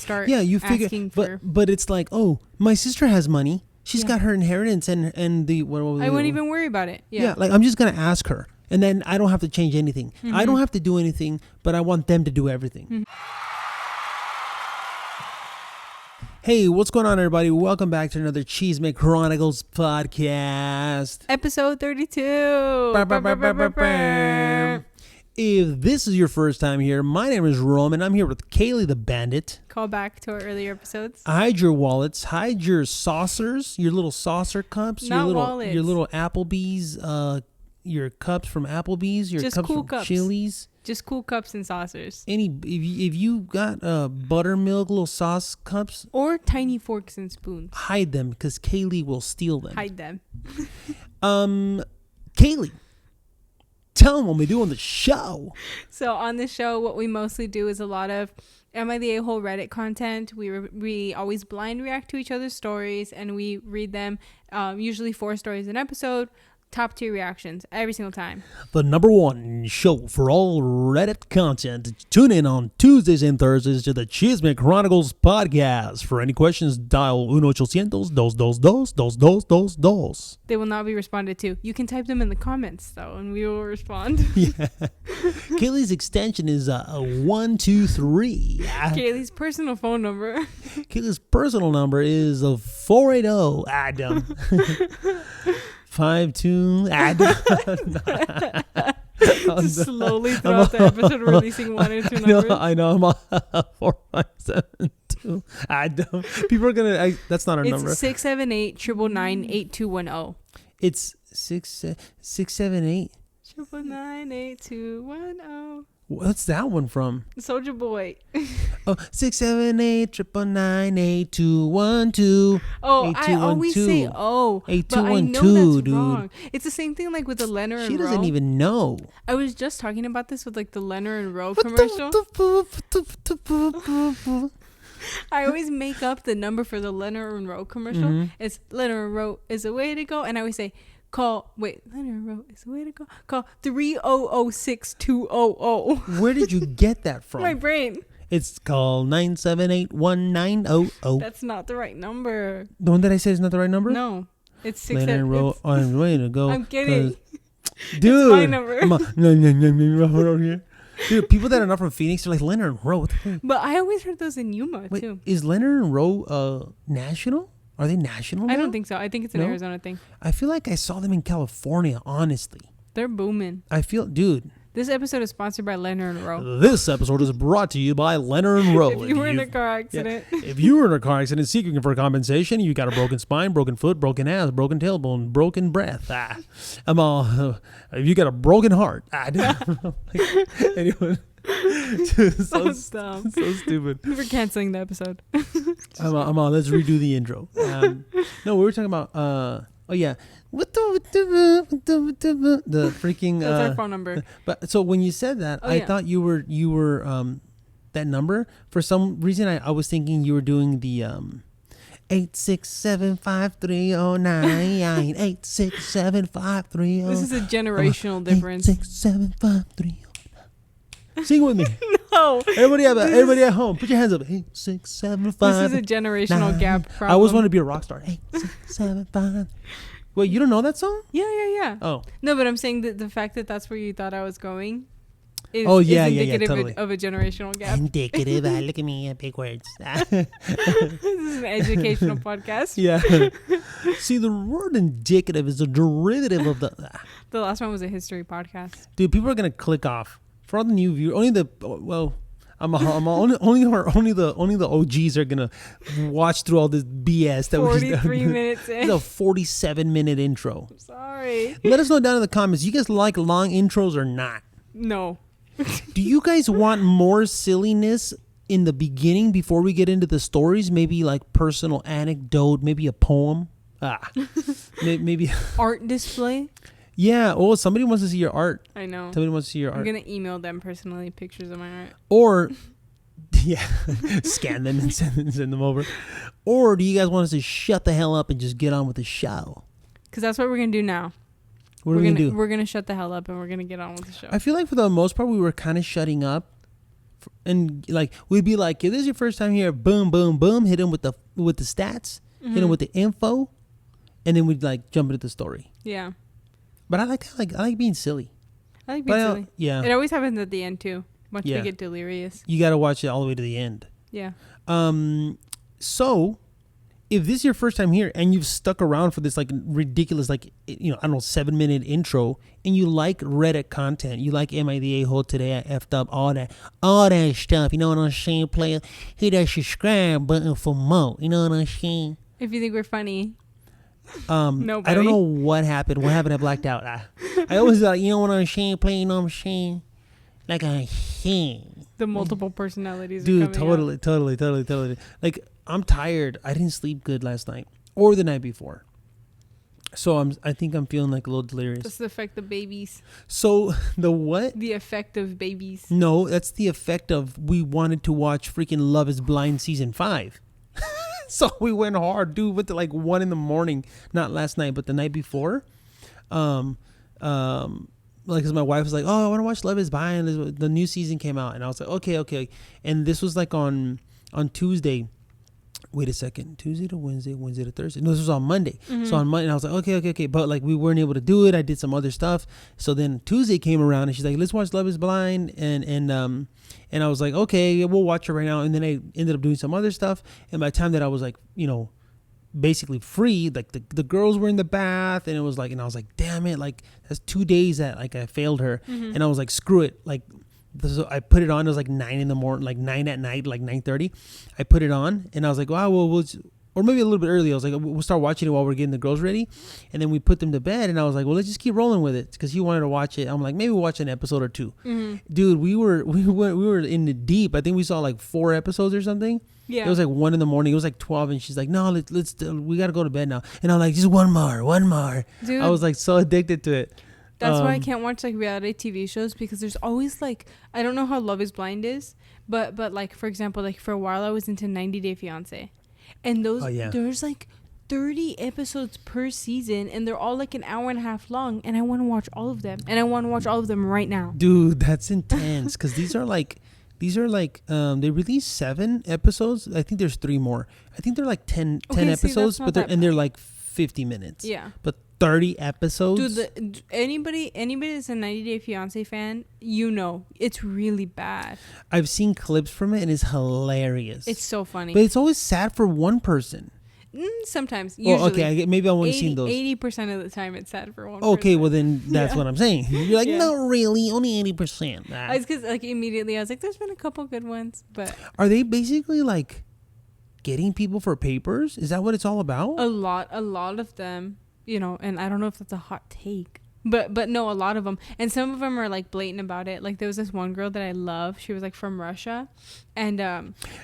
start. Yeah, you figure, asking for. but it's like, oh, my sister has money. She's got her inheritance and the what I wouldn't even worry about it. Yeah. like I'm just gonna ask her, and then I don't have to change anything. Mm-hmm. I don't have to do anything, but I want them to do everything. Mm-hmm. Hey, what's going on, everybody? Welcome back to another Chisme Chronicles podcast. Episode 32. If this is your first time here, my name is Roman. I'm here with Kaylee the Bandit. Call back to our earlier episodes. Hide your wallets. Hide your saucers. Your little saucer cups. Not your wallets. little Applebee's. Your cups from Applebee's. Your Just cups cool from cups. Chili's. Just cool cups and saucers. If you got buttermilk little sauce cups, Or tiny forks and spoons. hide them because Kaylee will steal them. Hide them. Kaylee, tell them what we do on the show. So on the show, what we mostly do is a lot of Am I the AHole Reddit content. We always blind react to each other's stories and we read them, usually 4 stories an episode. Top tier reactions every single time. The number one show for all Reddit content. Tune in on Tuesdays and Thursdays to the Chisme Chronicles podcast. For any questions, dial 1-800-222-2222. They will not be responded to. You can type them in the comments though, and we will respond. Yeah. Kaylee's extension is 123. Kaylee's personal phone number. Kaylee's personal number is 480 Adam. 52 Adam. Just slowly throughout the episode releasing 1 or 2 numbers. I know. I'm 4572 Adam. People are gonna. That's not our number. It's 678-999-8210. It's 678. 999-8210. What's that one from? Soldier Boy. Oh, 678-999-8212. Oh, I always say but I know that's dude. wrong. It's the same thing like with the Leonard and Rowe. She doesn't even know. I was just talking about this with like the Leonard and Rowe commercial. I always make up the number for the Leonard and Rowe commercial. Mm-hmm. It's Leonard and Rowe is the way to go, and I always say Leonard and Rowe is the way to go. Call 3006200. Where did you get that from? My brain. It's called 978-1900. That's not the right number. The one that I said is not the right number? No, it's 6. Leonard and Rowe on the way to go. I'm kidding. Dude, it's my number. Dude, people that are not from Phoenix are like Leonard and Rowe. But I always heard those in Yuma Wait, too. is Leonard and Rowe national? Are they national now? I don't think so. I think it's an Arizona thing. I feel like I saw them in California, honestly. They're booming. Dude. This episode is sponsored by Leonard and Rowe. This episode is brought to you by Leonard and Rowe. If you were in a car accident. Yeah, if you were in a car accident seeking for compensation, you got a broken spine, broken foot, broken ass, broken tailbone, broken breath. If you got a broken heart. Anyway. So dumb. So stupid. We're canceling the episode. I'm on. Let's redo the intro. No, we were talking about. The freaking. That's our phone number. But so when you said that, I thought you were that number. For some reason, I was thinking you were doing the 8675309 8675309. This is a generational difference. 8675309. Sing with me. No. Everybody at home, put your hands up. 8675309. This is a generational gap problem. I always wanted to be a rock star. 8675309. Wait, you don't know that song? Yeah. Oh. No, but I'm saying that the fact that that's where you thought I was going is, indicative totally. Of a generational gap. Indicative. Look at me, big words. This is an educational podcast. Yeah. See, the word indicative is a derivative of the... The last one was a history podcast. Dude, people are going to click off. For all the new viewers, only the OGs are gonna watch through all this BS. That 43 minutes in. It's a 47-minute intro. I'm sorry. Let us know down in the comments. You guys like long intros or not? No. Do you guys want more silliness in the beginning before we get into the stories? Maybe like personal anecdote, maybe a poem. Maybe art display. Yeah. Oh, somebody wants to see your art. I know. Somebody wants to see your art. I'm going to email them personally pictures of my art. Or, scan them and send them over. Or do you guys want us to shut the hell up and just get on with the show? Because that's what we're going to do now. What are we going to do? We're going to shut the hell up and we're going to get on with the show. I feel like for the most part, we were kind of shutting up And like we'd be like, if this is your first time here, boom, boom, boom, hit him with the stats, hit him with the info, and then we'd like jump into the story. Yeah. But I like being silly. I like being silly. Yeah. It always happens at the end too. Once we get delirious. You got to watch it all the way to the end. Yeah. So if this is your first time here and you've stuck around for this like ridiculous, like, I don't know, 7-minute intro, and you like Reddit content, you like Am I the A-hole, today I effed up, all that stuff, you know what I'm saying, player? Hit that subscribe button for more, you know what I'm saying? If you think we're funny. Nobody. I don't know what happened. I blacked out. I always like, you know what I'm saying, player, you know what I'm saying? Like I'm saying. The multiple personalities. Dude, are coming totally. Like, I'm tired. I didn't sleep good last night or the night before. So I think I'm feeling like a little delirious. That's the effect of babies. So the what? The effect of babies. No, that's the effect of we wanted to watch freaking Love is Blind season 5. So we went hard, dude, with like 1 a.m, not last night, but the night before. Like, cause my wife was like, "Oh, I want to watch Love is Blind. The new season came out," and I was like, "Okay." And this was like on Tuesday. Wait a second, Tuesday to Wednesday to Thursday. No, this was on Monday. Mm-hmm. So on Monday, I was like, okay. But like we weren't able to do it. I did some other stuff. So then Tuesday came around and she's like, let's watch Love is Blind. And I was like, okay, we'll watch it right now. And then I ended up doing some other stuff. And by the time that I was like, basically free, like the girls were in the bath, and I was like, damn it, like that's 2 days that like I failed her. Mm-hmm. And I was like, screw it, like. So I put it on. It was like 9 in the morning, like 9 at night, like 9:30. I put it on, and I was like, "Wow, well, or maybe a little bit early." I was like, "We'll start watching it while we're getting the girls ready," and then we put them to bed. And I was like, "Well, let's just keep rolling with it," because he wanted to watch it. I'm like, "Maybe we'll watch an episode or 2." Mm-hmm. Dude, we were in the deep. I think we saw like 4 episodes or something. Yeah, it was like 1 a.m. It was like 12, and she's like, "No, let's we gotta go to bed now." And I'm like, "Just one more." Dude, I was like so addicted to it. That's why I can't watch like reality TV shows, because there's always like, I don't know how Love is Blind is, but like, for example, like for a while I was into 90 Day Fiance, and there's like 30 episodes per season, and they're all like an hour and a half long, and I want to watch all of them, and I want to watch all of them right now. Dude, that's intense, because these are like they released 7 episodes. I think there's 3 more. I think they're like 10 episodes, but they're like 50 minutes. Yeah. But 30 episodes. Dude, anybody that's a 90 Day Fiance fan, it's really bad. I've seen clips from it, and it's hilarious. It's so funny. But it's always sad for one person. Sometimes. Usually. Oh, okay. Maybe I've only seen those. 80% of the time it's sad for one person. Okay, well then that's what I'm saying. You're like, not really, only 80%. It's because like immediately I was like, there's been a couple good ones, but. Are they basically like getting people for papers? Is that what it's all about? A lot of them, and I don't know if that's a hot take, but no, a lot of them, and some of them are like blatant about it. Like there was this one girl that I love. She was like from Russia, and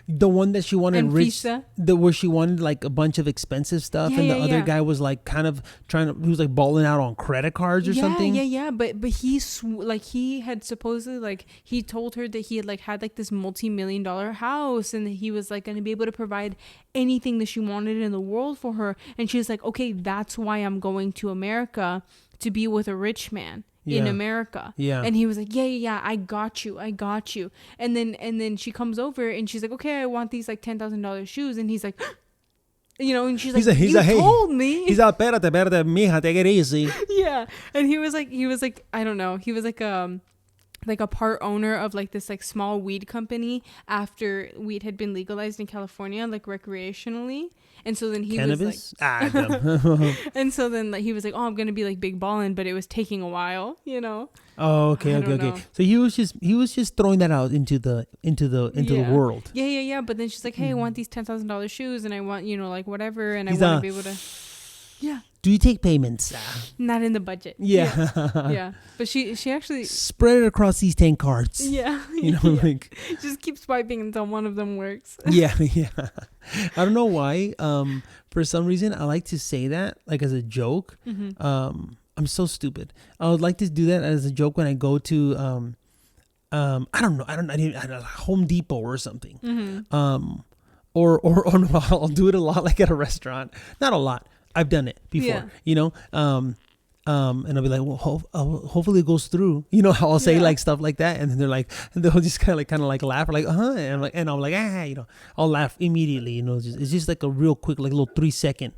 the one that she wanted rich, Fisa. Where she wanted like a bunch of expensive stuff, and the other guy was like kind of he was like balling out on credit cards or something. But he had supposedly like he told her that he had like this multi-million-dollar house, and that he was like going to be able to provide anything that she wanted in the world for her. And she was like, okay, that's why I'm going to America, to be with a rich man in America. Yeah. And he was like, yeah, I got you. And then she comes over and she's like, okay, I want these like $10,000 shoes. And he's like, and she's like, you told me. He's like, espérate, mija, take it easy. Yeah. And he was like, I don't know. He was like a part owner of like this like small weed company after weed had been legalized in California, like recreationally. And so then he was like, and so then like he was like, oh, I'm gonna be like big ballin', but it was taking a while, Oh, okay. So he was just throwing that out into the world. Yeah. But then she's like, hey, I want these $10,000 shoes, and I want like whatever, and I want to be able to. Yeah. Do you take payments? Not in the budget. Yeah. Yeah. But she actually spread it across these 10 cards. Yeah. Like just keep swiping until one of them works. Yeah. I don't know why. For some reason I like to say that like as a joke. Mm-hmm. I'm so stupid. I would like to do that as a joke when I go to I don't know, Home Depot or something. Mm-hmm. Or I'll do it a lot like at a restaurant. Not a lot. I've done it before, And I'll be like, well, hopefully it goes through. You know how I'll say like stuff like that, and then they're like, and they'll just kind of like laugh, or like, and I'm like, you know, I'll laugh immediately. You know, it's just like a real quick, like little 3 second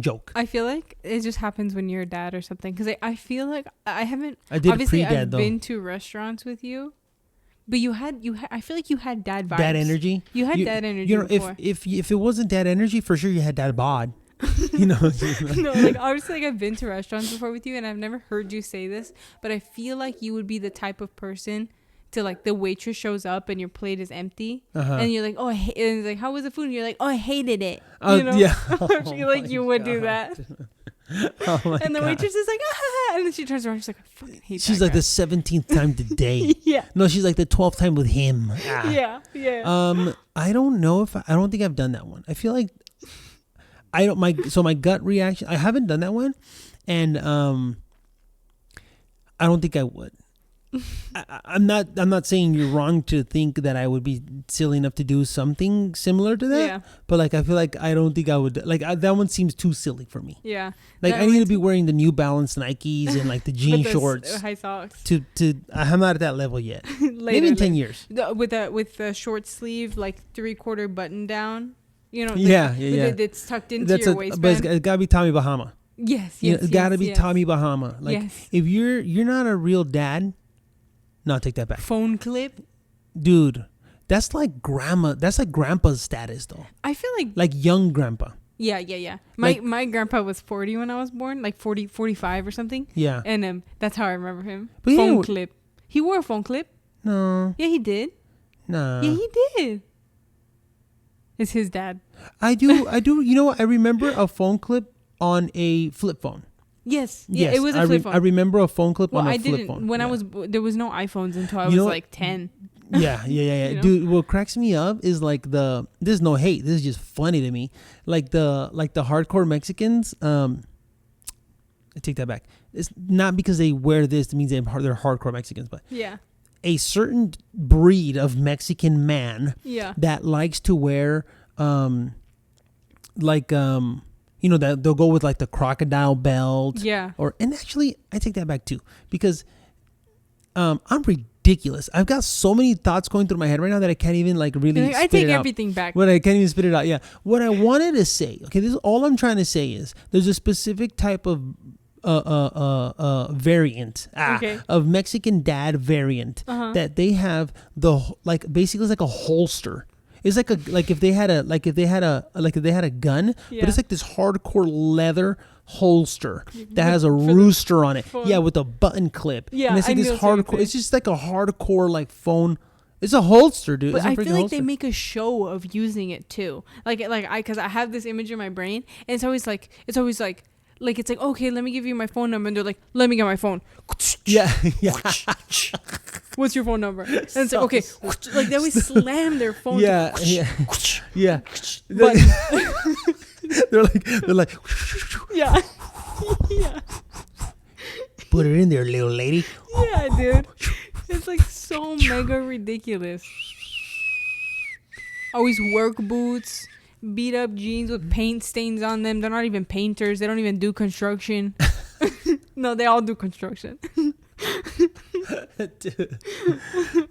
joke. I feel like it just happens when you're a dad or something, because I feel like I did obviously I've been to restaurants with you, but you had I feel like you had dad vibes. Dad energy. You had dad energy. You know, before. if it wasn't dad energy, for sure you had dad bod. You know. No, like obviously, like I've been to restaurants before with you, and I've never heard you say this, but I feel like you would be the type of person to, like, the waitress shows up and your plate is empty, and you're like, oh, and it's like, how was the food? And you're like, oh, I hated it. You know? Yeah. I feel like you would do that. And the waitress is like, ah, and then she turns around, she's like, I fucking hate she's that like guy. the 17th time today. Yeah. No, she's like the 12th time with him. Yeah. I don't know if I don't think I've done that one. I feel like my gut reaction, I haven't done that one, and I don't think I would. I'm not saying you're wrong to think that I would be silly enough to do something similar to that. Yeah. But like, I feel like I don't think I would, like, that one seems too silly for me. Yeah. Like, I need to be wearing the New Balance Nikes and like the jean shorts, high socks. To I'm not at that level yet. Maybe in 10 years. With the short sleeve, like 3/4 button down. You know. Yeah. It's tucked into your waistband. But it's gotta be Tommy Bahama. Yes. It's gotta be Tommy Bahama. Like, if you're not a real dad. No, take that back. Phone clip, dude. That's like grandma. That's like grandpa's status, though. I feel like young grandpa. Yeah. My grandpa was 40 when I was born, like 40, 45 or something. Yeah. And that's how I remember him. But phone clip. He wore a phone clip. No. Yeah, he did. No. Yeah, he did. It's his dad. I do. You know what? I remember a phone clip on a flip phone. Yes. Yeah, it was a flip phone. I remember a phone clip on a flip phone. When there was no iPhones until I was like 10. Yeah. You know? Dude, what cracks me up is like there's no hate. This is just funny to me. Like the hardcore Mexicans, I take that back. It's not because they wear this that means they're hardcore Mexicans, but yeah. A certain breed of Mexican man that likes to wear you know, that they'll go with like the crocodile belt. Yeah. And actually, I take that back too, because I'm ridiculous. I've got so many thoughts going through my head right now that I can't even like really spit it out. I take everything back. But I can't even spit it out. Yeah. What I wanted to say, okay, this is all I'm trying to say is there's a specific type of variant of Mexican dad variant that they have basically it's like a holster. It's like if they had a gun, but it's like this hardcore leather holster that has a rooster on it. Yeah, with a button clip. Yeah, and it's like this hardcore. It's just like a hardcore like phone. It's a holster, dude. But I feel like they make a show of using it too. Because I have this image in my brain, and it's always like. It's like, okay, let me give you my phone number. And they're like, let me get my phone. Yeah. What's your phone number? And it's like, okay. Like, they always slam their phone. Yeah. They're like. Yeah. Put it in there, little lady. Yeah, dude. It's like so mega ridiculous. Always work boots. Beat up jeans with paint stains on them. They're not even painters. They don't even do construction. No, they all do construction. Dude.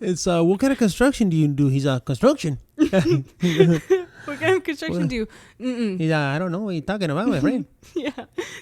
It's what kind of construction do you do? He's construction. What kind of construction do you? He's I don't know what you're talking about, my friend. Yeah,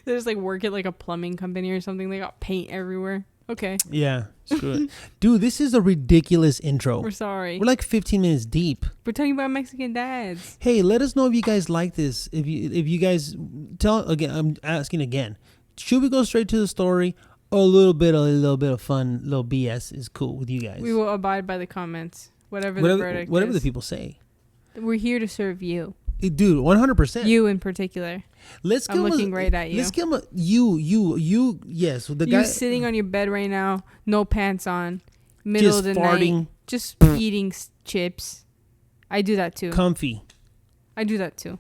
they just like work at like a plumbing company or something. They got paint everywhere. Okay. Yeah, screw it. Dude, this is a ridiculous intro. We're sorry. We're like 15 minutes deep. We're talking about Mexican dads. Hey, let us know if you guys like this. If you guys tell again, I'm asking again. Should we go straight to the story? Or a little bit of fun, little BS is cool with you guys. We will abide by the comments, whatever the verdict whatever is. the people say. We're here to serve you. Dude, 100%. You in particular. I'm looking right at you. Let's give him you. Yes, the guy sitting on your bed right now, no pants on, middle of the night, just eating chips. I do that too. Comfy. I do that too.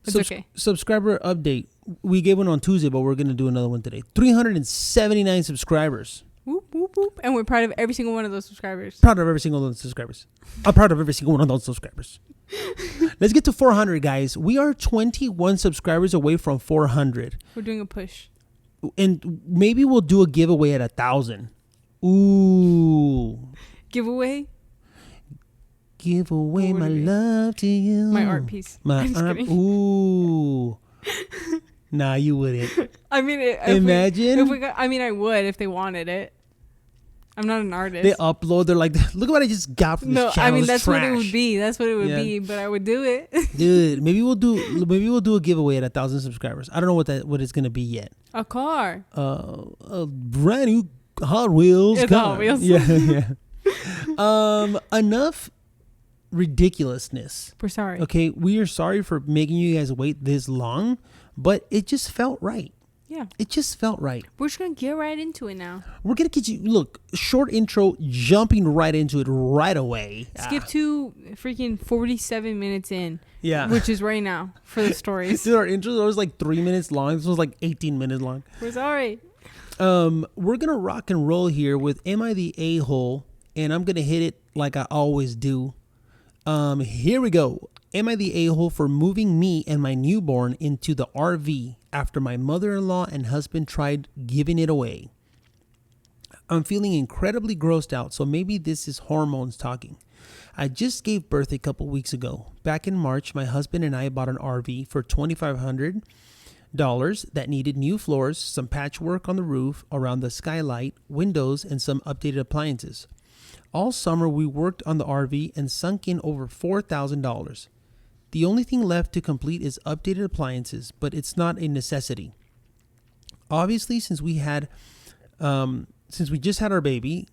It's okay. Subscriber update. We gave one on Tuesday, but we're gonna do another one today. 379 subscribers. Whoop, whoop, whoop. And we're proud of every single one of those subscribers. Proud of every single one of those subscribers. I'm proud of every single one of those subscribers. Let's get to 400, guys. We are 21 subscribers away from 400. We're doing a push. and maybe we'll do a giveaway at 1,000. Ooh. Giveaway? Give away What would my it be? love to you. My art piece. My I'm just art. kidding. Ooh. Nah, you wouldn't. I mean, Imagine. if we got, I mean, I would if they wanted it. I'm not an artist. They upload. They're like, look what I just got from this channel. I mean, It's that's trash. what it would be. That's what it would be. But I would do it. Dude, maybe we'll do a giveaway at 1,000 subscribers. I don't know what it's gonna be yet. A car. A brand new Hot Wheels It's car. Hot Wheels. Yeah. Enough ridiculousness. We're sorry. Okay, we are sorry for making you guys wait this long, but it just felt right. Yeah. It just felt right. We're just gonna get right into it now. We're gonna get you. Look, short intro, jumping right into it right away. Skip to freaking 47 minutes in. Yeah. Which is right now for the stories. Dude, our intro was like 3 minutes long. This was like 18 minutes long. We're sorry. We're gonna rock and roll here with Am I the A-hole? And I'm gonna hit it like I always do. Here we go. Am I the a-hole for moving me and my newborn into the RV after my mother-in-law and husband tried giving it away? I'm feeling incredibly grossed out, so maybe this is hormones talking. I just gave birth a couple weeks ago. Back in March, my husband and I bought an RV for $2,500 that needed new floors, some patchwork on the roof, around the skylight, windows, and some updated appliances. All summer, we worked on the RV and sunk in over $4,000. The only thing left to complete is updated appliances, but it's not a necessity. Obviously, since we just had our baby,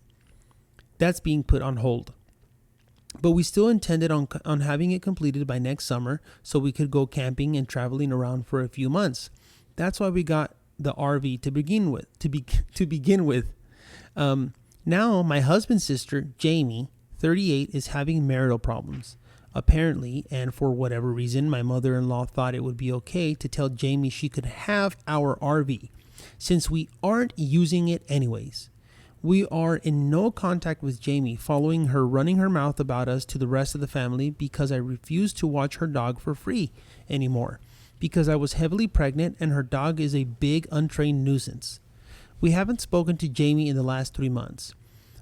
that's being put on hold. But we still intended on having it completed by next summer so we could go camping and traveling around for a few months. That's why we got the RV to begin with. Now, my husband's sister, Jamie, 38, is having marital problems. Apparently, and for whatever reason, my mother-in-law thought it would be okay to tell Jamie she could have our RV, since we aren't using it anyways. We are in no contact with Jamie, following her running her mouth about us to the rest of the family because I refuse to watch her dog for free anymore, because I was heavily pregnant and her dog is a big untrained nuisance. We haven't spoken to Jamie in the last 3 months.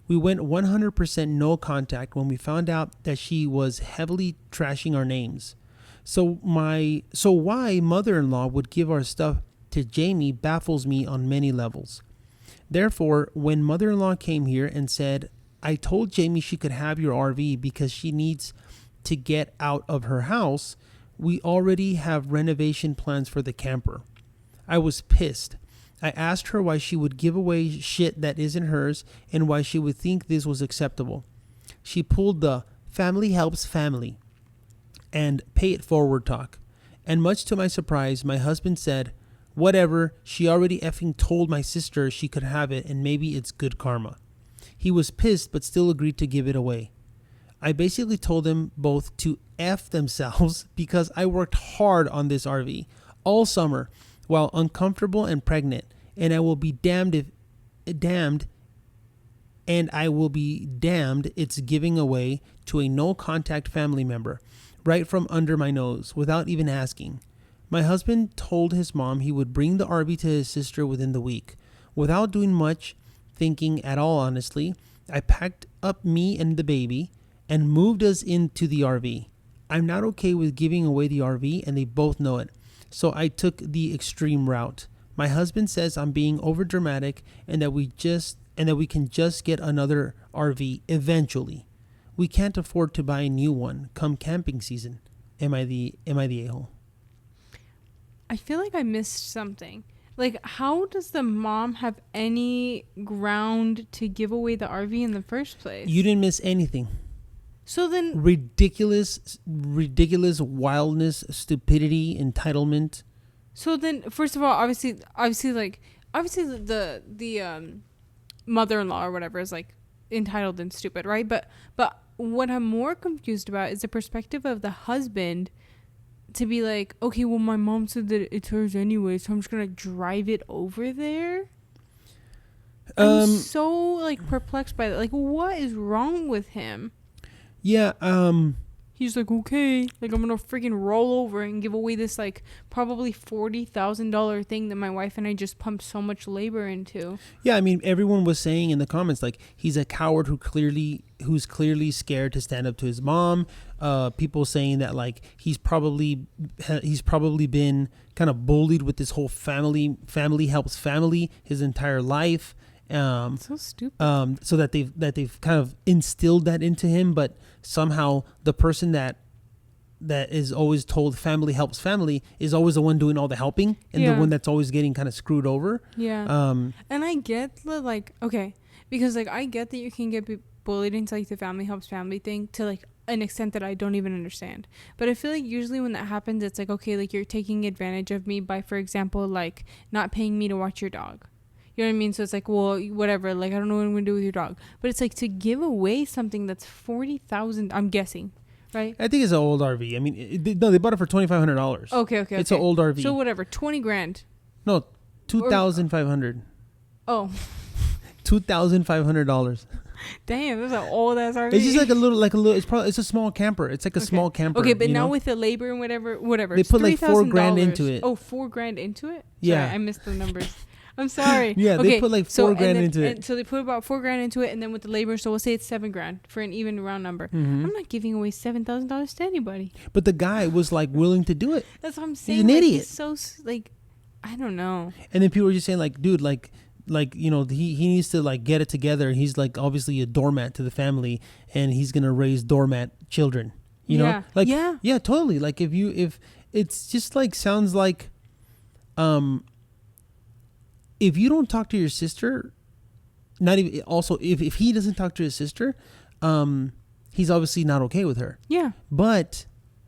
We went 100% no contact when we found out that she was heavily trashing our names. So why mother-in-law would give our stuff to Jamie baffles me on many levels. Therefore, when mother-in-law came here and said, I told Jamie she could have your RV because she needs to get out of her house, we already have renovation plans for the camper. I was pissed. I asked her why she would give away shit that isn't hers and why she would think this was acceptable. She pulled the family helps family and pay it forward talk. And much to my surprise, my husband said, whatever, she already effing told my sister she could have it and maybe it's good karma. He was pissed but still agreed to give it away. I basically told them both to F themselves because I worked hard on this RV all summer while uncomfortable and pregnant, and I will be damned it's giving away to a no contact family member right from under my nose without even asking. My husband told his mom he would bring the RV to his sister within the week. Without doing much thinking at all, honestly, I packed up me and the baby and moved us into the RV. I'm not okay with giving away the RV and they both know it. So I took the extreme route. My husband says I'm being overdramatic and that we can just get another RV eventually. We can't afford to buy a new one come camping season. Am I the a-hole? I feel like I missed something. Like, how does the mom have any ground to give away the RV in the first place? You didn't miss anything. So then, ridiculous wildness, stupidity, entitlement. So then, first of all, obviously, the mother-in-law or whatever is like entitled and stupid, right? But what I'm more confused about is the perspective of the husband to be like, okay, well, my mom said that it's hers anyway, so I'm just gonna drive it over there. I'm so like perplexed by that. Like, what is wrong with him? Yeah. He's like, okay, like I'm gonna freaking roll over and give away this like probably $40,000 thing that my wife and I just pumped so much labor into. Yeah, I mean, everyone was saying in the comments like he's a coward who's clearly scared to stand up to his mom. People saying that like he's probably been kind of bullied with this whole family helps family his entire life. So stupid. So that they've kind of instilled that into him, but somehow the person that is always told family helps family is always the one doing all the helping and the one that's always getting kind of screwed over. Yeah. And I get the like, okay, because like I get that you can get bullied into like the family helps family thing to like an extent that I don't even understand. But I feel like usually when that happens, it's like, okay, like you're taking advantage of me by, for example, like not paying me to watch your dog. You know what I mean? So it's like, well, whatever. Like, I don't know what I'm going to do with your dog. But it's like to give away something that's $40,000, I'm guessing, right? I think it's an old RV. I mean, they bought it for $2,500. Okay. It's an old RV. So whatever, 20 grand. No, $2,500. Oh. $2,500. Damn, that's an old ass RV. It's just like a little. It's a small camper. It's like a small camper. Okay, but now with the labor and whatever, they put like $4,000 into it. Oh, $4,000 into it? Yeah, sorry, I missed the numbers. I'm sorry. Yeah, okay, they put like $4,000 into it. So they put about $4,000 into it, and then with the labor, so we'll say it's $7,000 for an even round number. Mm-hmm. I'm not giving away $7,000 to anybody. But the guy was like willing to do it. That's what I'm saying. He's an idiot. He's so like, I don't know. And then people were just saying like, dude, like you know, he needs to like get it together. He's like obviously a doormat to the family, and he's gonna raise doormat children. You know, like yeah, totally. Like if it's just like sounds like, if you don't talk to your sister, not even also if he doesn't talk to his sister, he's obviously not okay with her. Yeah. But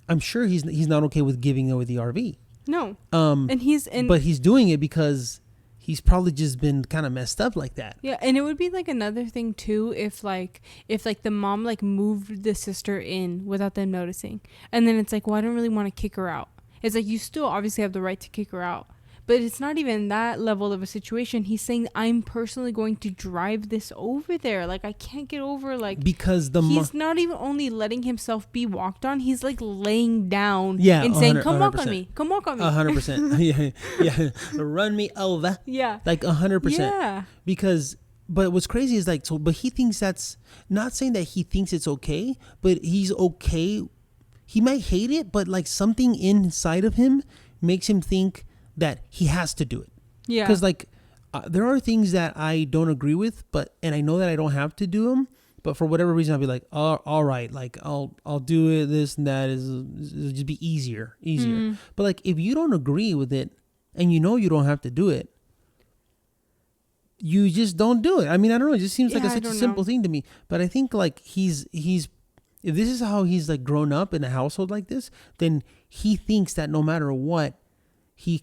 I'm sure he's not okay with giving away the RV. No. But he's doing it because he's probably just been kind of messed up like that. Yeah, and it would be like another thing too if the mom like moved the sister in without them noticing, and then it's like, well, I don't really want to kick her out. It's like you still obviously have the right to kick her out. But it's not even that level of a situation. He's saying, I'm personally going to drive this over there. Like, I can't get over, like... Because he's not even only letting himself be walked on. He's, like, laying down and 100, saying, come 100%. walk on me. Come walk on me. 100%. yeah. Run me over. Yeah. Like, 100%. Yeah. Because... But what's crazy is, like... But he thinks that's... Not saying that he thinks it's okay, but he's okay. He might hate it, but, like, something inside of him makes him think... that he has to do it. Yeah. Because like there are things that I don't agree with, and I know that I don't have to do them, but for whatever reason I'll be like, oh, all right, like I'll do it. This and that it'll just be easier. Mm. But like if you don't agree with it and you know you don't have to do it, you just don't do it. I mean, I don't know. It just seems like such a simple thing to me. But I think like he's if this is how he's like grown up in a household like this, then he thinks that no matter what, he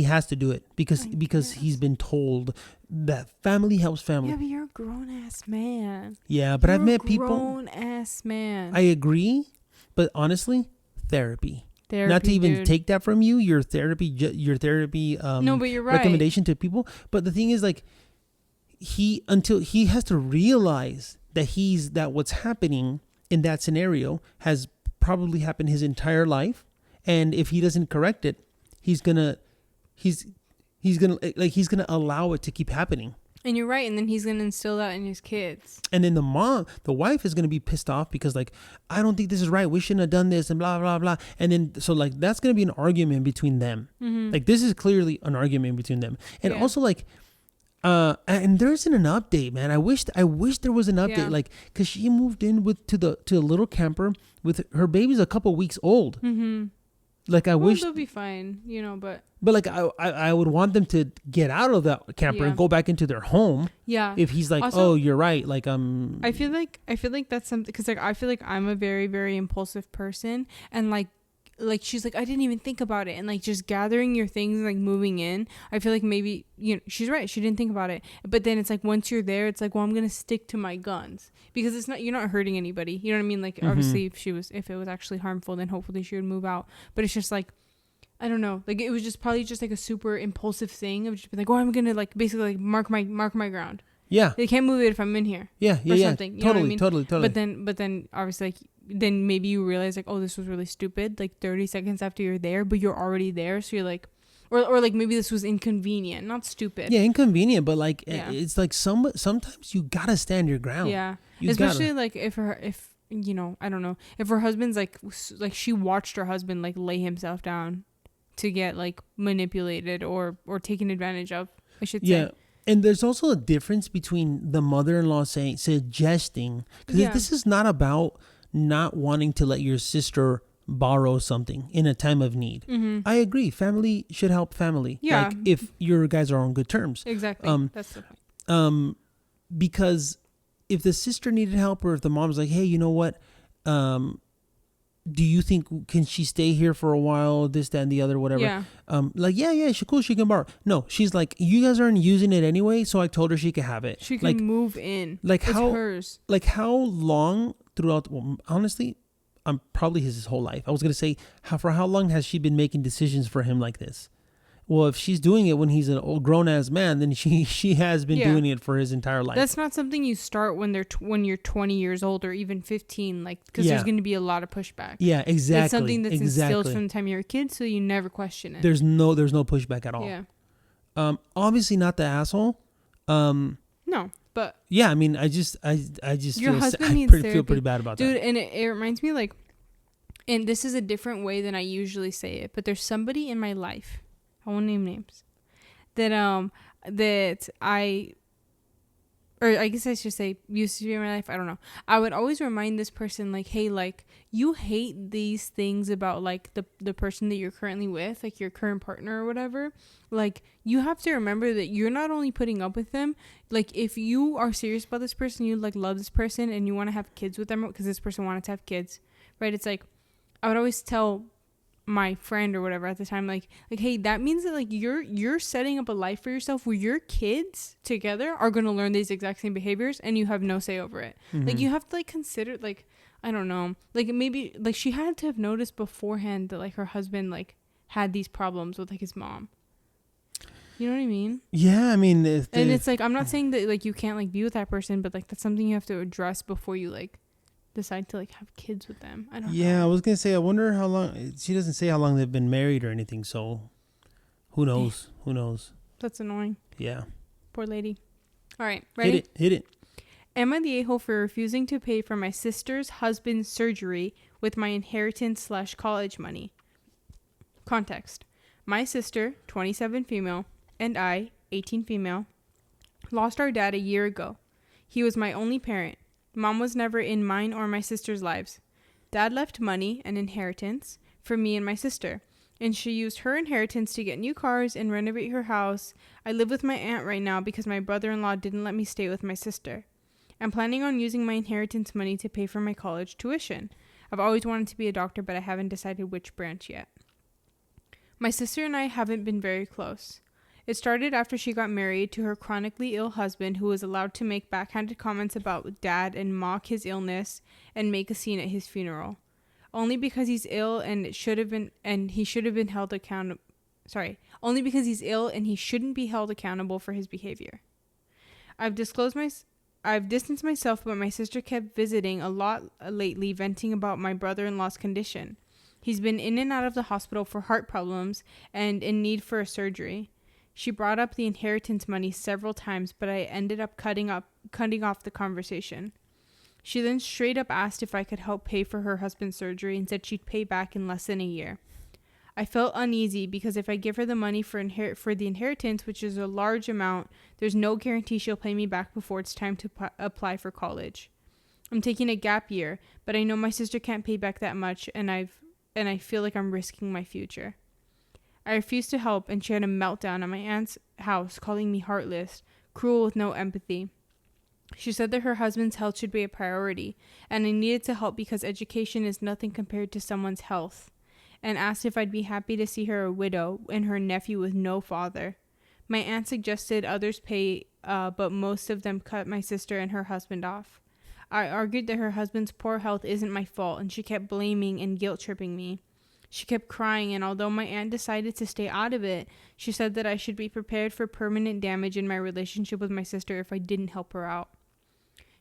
has to do it because he's been told that family helps family. Yeah, but you're a grown ass man. Yeah, but I've met people. Grown ass man. I agree, but honestly, therapy. Not to even take that from you, your therapy. No, but you're right. Recommendation to people. But the thing is, like, until he has to realize that what's happening in that scenario has probably happened his entire life, and if he doesn't correct it, he's gonna allow it to keep happening. And you're right. And then he's gonna instill that in his kids. And then the wife is gonna be pissed off because like, I don't think this is right. We shouldn't have done this and blah blah blah. And then so like that's gonna be an argument between them. Mm-hmm. Like this is clearly an argument between them. And also like, and there isn't an update, man. I wish there was an update. Yeah. Like, cause she moved in to a little camper with her baby's a couple weeks old. Mm-hmm. Like I wish they'll be fine, you know, but like I would want them to get out of that camper and go back into their home. Yeah. If he's like, also, oh, you're right. Like I feel like that's something because like I feel like I'm a very very impulsive person, and like she's like, I didn't even think about it, and like just gathering your things and like moving in, I feel like maybe, you know, she's right, she didn't think about it, but then it's like once you're there, it's like, well, I'm gonna stick to my guns because you're not hurting anybody, you know what I mean? Like obviously if it was actually harmful, then hopefully she would move out, but it's just like, I don't know, like it was just probably just like a super impulsive thing of just be like, oh, I'm gonna like basically like mark my ground. Yeah, they can't move it if I'm in here. Yeah. Something. You know what I mean? Totally. But then obviously, like, then maybe you realize like, oh, this was really stupid, like 30 seconds after you're there, but you're already there. So you're like, or like maybe this was inconvenient, not stupid. Yeah, inconvenient, but like Yeah. it's like sometimes you gotta stand your ground. Yeah. You Especially gotta. like if you know, I don't know, if her husband's like she watched her husband like lay himself down to get like manipulated or taken advantage of, I should say. Yeah. And there's also a difference between the mother-in-law suggesting, because this is not about not wanting to let your sister borrow something in a time of need. Mm-hmm. I agree. Family should help family. Yeah. Like if your guys are on good terms. Exactly. That's the point. Because if the sister needed help, or if the mom's like, hey, you know what? Do you think, can she stay here for a while? This, that, and the other, whatever. Yeah. Like, yeah, she can borrow. No, she's like, you guys aren't using it anyway, so I told her she could have it. She can move in. Like it's how hers. Like how long throughout? Well, honestly, I'm probably his whole life. I was gonna say, for how long has she been making decisions for him like this? Well, if she's doing it when he's an old grown ass man, then she has been doing it for his entire life. That's not something you start when you're 20 years old or even 15, like, because there's going to be a lot of pushback. Yeah, exactly. It's something that's instilled from the time you're a kid, so you never question it. There's no pushback at all. Yeah. Obviously not the asshole. No, but yeah, I mean, I just your husband needs therapy. feel pretty bad about that, dude. that. And it reminds me, like, and this is a different way than I usually say it, but there's somebody in my life, I won't name names, that I guess I should say used to be in my life. I don't know. I would always remind this person, like, hey, like, you hate these things about, like, the person that you're currently with, like your current partner or whatever. Like, you have to remember that you're not only putting up with them. Like, if you are serious about this person, you like love this person and you want to have kids with them because this person wanted to have kids, right? It's like, I would always tell my friend or whatever at the time, like, hey, that means that, like, you're setting up a life for yourself where your kids together are going to learn these exact same behaviors and you have no say over it. Mm-hmm. Like, you have to, like, consider, like, I don't know, like, maybe, like, she had to have noticed beforehand that, like, her husband, like, had these problems with, like, his mom. You know what I mean? Yeah, I mean, and it's like, I'm not saying that, like, you can't, like, be with that person, but, like, that's something you have to address before you, like, decide to, like, have kids with them. I don't know. Yeah, I was gonna say, I wonder how long. She doesn't say how long they've been married or anything, so who knows? Who knows? That's annoying. Yeah. Poor lady. All right, ready? Hit it. Am I the a-hole for refusing to pay for my sister's husband's surgery with my inheritance/college money? Context. My sister, 27 female, and I, 18 female, lost our dad a year ago. He was my only parent. Mom was never in mine or my sister's lives. Dad left money, an inheritance, for me and my sister, and she used her inheritance to get new cars and renovate her house. I live with my aunt right now because my brother-in-law didn't let me stay with my sister. I'm planning on using my inheritance money to pay for my college tuition. I've always wanted to be a doctor, but I haven't decided which branch yet. My sister and I haven't been very close. It started after she got married to her chronically ill husband, who was allowed to make backhanded comments about Dad and mock his illness and make a scene at his funeral. Only because he's ill and he should have been held accountable. Only because he's ill and he shouldn't be held accountable for his behavior. I've distanced myself, but my sister kept visiting a lot lately, venting about my brother-in-law's condition. He's been in and out of the hospital for heart problems and in need for a surgery. She brought up the inheritance money several times, but I ended up cutting off the conversation. She then straight up asked if I could help pay for her husband's surgery and said she'd pay back in less than a year. I felt uneasy because if I give her the money for the inheritance, which is a large amount, there's no guarantee she'll pay me back before it's time to apply for college. I'm taking a gap year, but I know my sister can't pay back that much, and I feel like I'm risking my future. I refused to help, and she had a meltdown at my aunt's house, calling me heartless, cruel with no empathy. She said that her husband's health should be a priority, and I needed to help because education is nothing compared to someone's health, and asked if I'd be happy to see her a widow and her nephew with no father. My aunt suggested others pay, but most of them cut my sister and her husband off. I argued that her husband's poor health isn't my fault, and she kept blaming and guilt-tripping me. She kept crying, and although my aunt decided to stay out of it, she said that I should be prepared for permanent damage in my relationship with my sister if I didn't help her out.